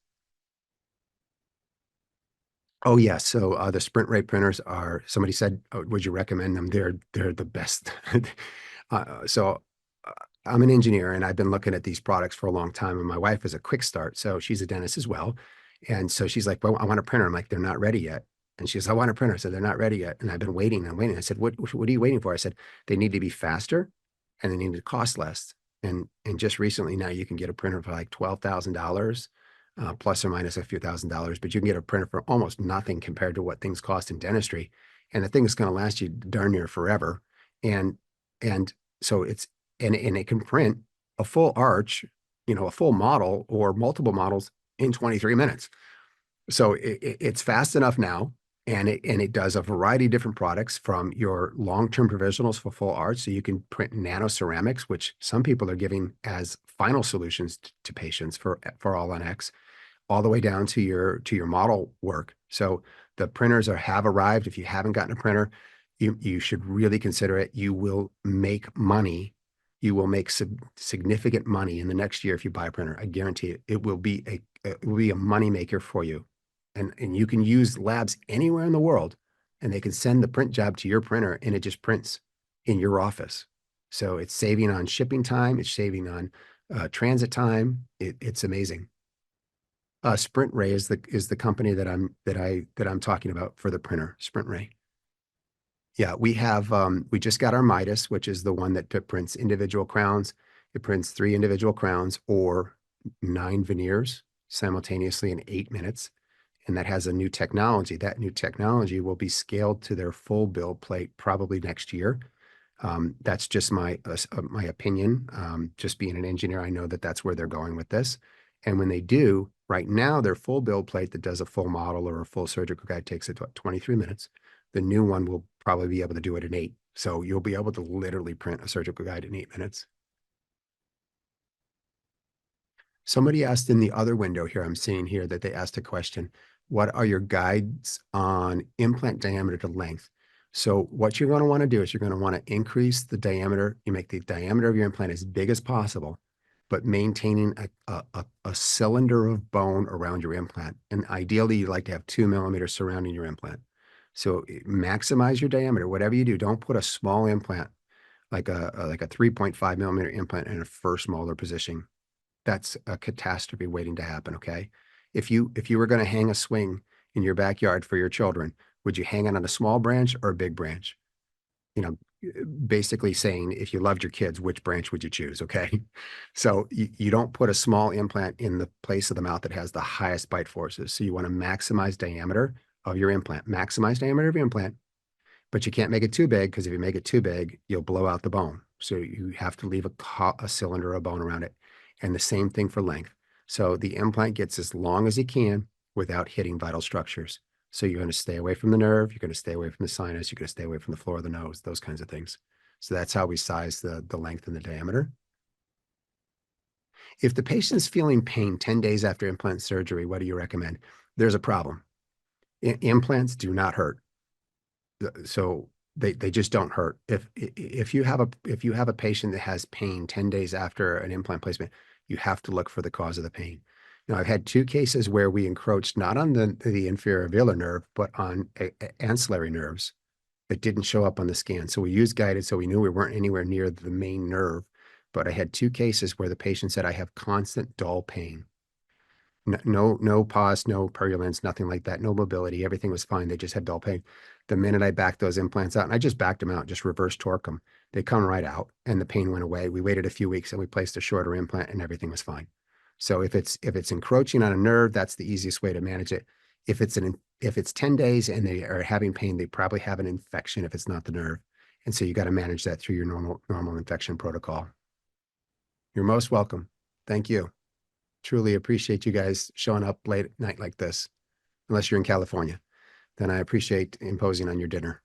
Oh yeah, so the Sprint Ray printers are. Somebody said, oh, would you recommend them? They're the best. So I'm an engineer, and I've been looking at these products for a long time. And my wife is a quick start, so she's a dentist as well. And so she's like, "Well, I want a printer." I'm like, "They're not ready yet." And she says, "I want a printer." I said, "They're not ready yet." And I've been waiting and waiting. I said, "What are you waiting for?" I said, "They need to be faster, and they need to cost less." And just recently, now you can get a printer for like $12,000, plus or minus a few $1,000s, but you can get a printer for almost nothing compared to what things cost in dentistry. And the thing is going to last you darn near forever. And and so and it can print a full arch, a full model or multiple models in 23 minutes. So it's fast enough now, and it does a variety of different products, from your long-term provisionals for full arch. So you can print nano ceramics, which some people are giving as final solutions to patients for all on X, all the way down to your model work. So the printers have arrived. If you haven't gotten a printer, you should really consider it. You will make money. You will make significant money in the next year if you buy a printer. I guarantee it. It will be a money maker for you. And you can use labs anywhere in the world, and they can send the print job to your printer, and it just prints in your office. So it's saving on shipping time. It's saving on transit time. It's amazing. Sprint Ray is the company that I'm talking about for the printer. Sprint Ray. Yeah, we just got our Midas, which is the one that prints individual crowns. It prints 3 individual crowns or 9 veneers simultaneously in 8 minutes. And that has a new technology. That new technology will be scaled to their full build plate probably next year. That's just my opinion. Just being an engineer, I know that that's where they're going with this. And when they do, right now, their full build plate that does a full model or a full surgical guide takes it 23 minutes. The new one will probably be able to do it in 8. So you'll be able to literally print a surgical guide in 8 minutes. Somebody asked in the other window here, I'm seeing here that they asked a question. What are your guides on implant diameter to length? So what you're going to want to do is you're going to want to increase the diameter. You make the diameter of your implant as big as possible, but maintaining a cylinder of bone around your implant. And ideally, you'd like to have 2 millimeters surrounding your implant. So maximize your diameter. Whatever you do, don't put a small implant like a 3.5 millimeter implant in a first molar position. That's a catastrophe waiting to happen. Okay. If you were going to hang a swing in your backyard for your children, would you hang it on a small branch or a big branch? Basically saying, if you loved your kids, which branch would you choose? Okay. So you don't put a small implant in the place of the mouth that has the highest bite forces. So you want to maximize diameter of your implant, but you can't make it too big, because if you make it too big, you'll blow out the bone. So you have to leave a cylinder of bone around it. And the same thing for length. So the implant gets as long as it can without hitting vital structures. So you're going to stay away from the nerve. You're going to stay away from the sinus. You're going to stay away from the floor of the nose, those kinds of things. So that's how we size the length and the diameter. If the patient's feeling pain 10 days after implant surgery, what do you recommend? There's a problem. Implants do not hurt. So they just don't hurt. If you have a patient that has pain 10 days after an implant placement, you have to look for the cause of the pain. Now, I've had two cases where we encroached not on the inferior velar nerve, but on ancillary nerves that didn't show up on the scan. So we used guided, so we knew we weren't anywhere near the main nerve. But I had two cases where the patient said, I have constant dull pain. No pause, no purulence, nothing like that. No mobility. Everything was fine. They just had dull pain. The minute I backed those implants out, and I just backed them out, just reverse torque them, they come right out and the pain went away. We waited a few weeks and we placed a shorter implant and everything was fine. So if it's encroaching on a nerve, that's the easiest way to manage it. If it's 10 days and they are having pain, they probably have an infection if it's not the nerve. And so you got to manage that through your normal infection protocol. You're most welcome. Thank you. Truly appreciate you guys showing up late at night like this, unless you're in California. Then I appreciate imposing on your dinner.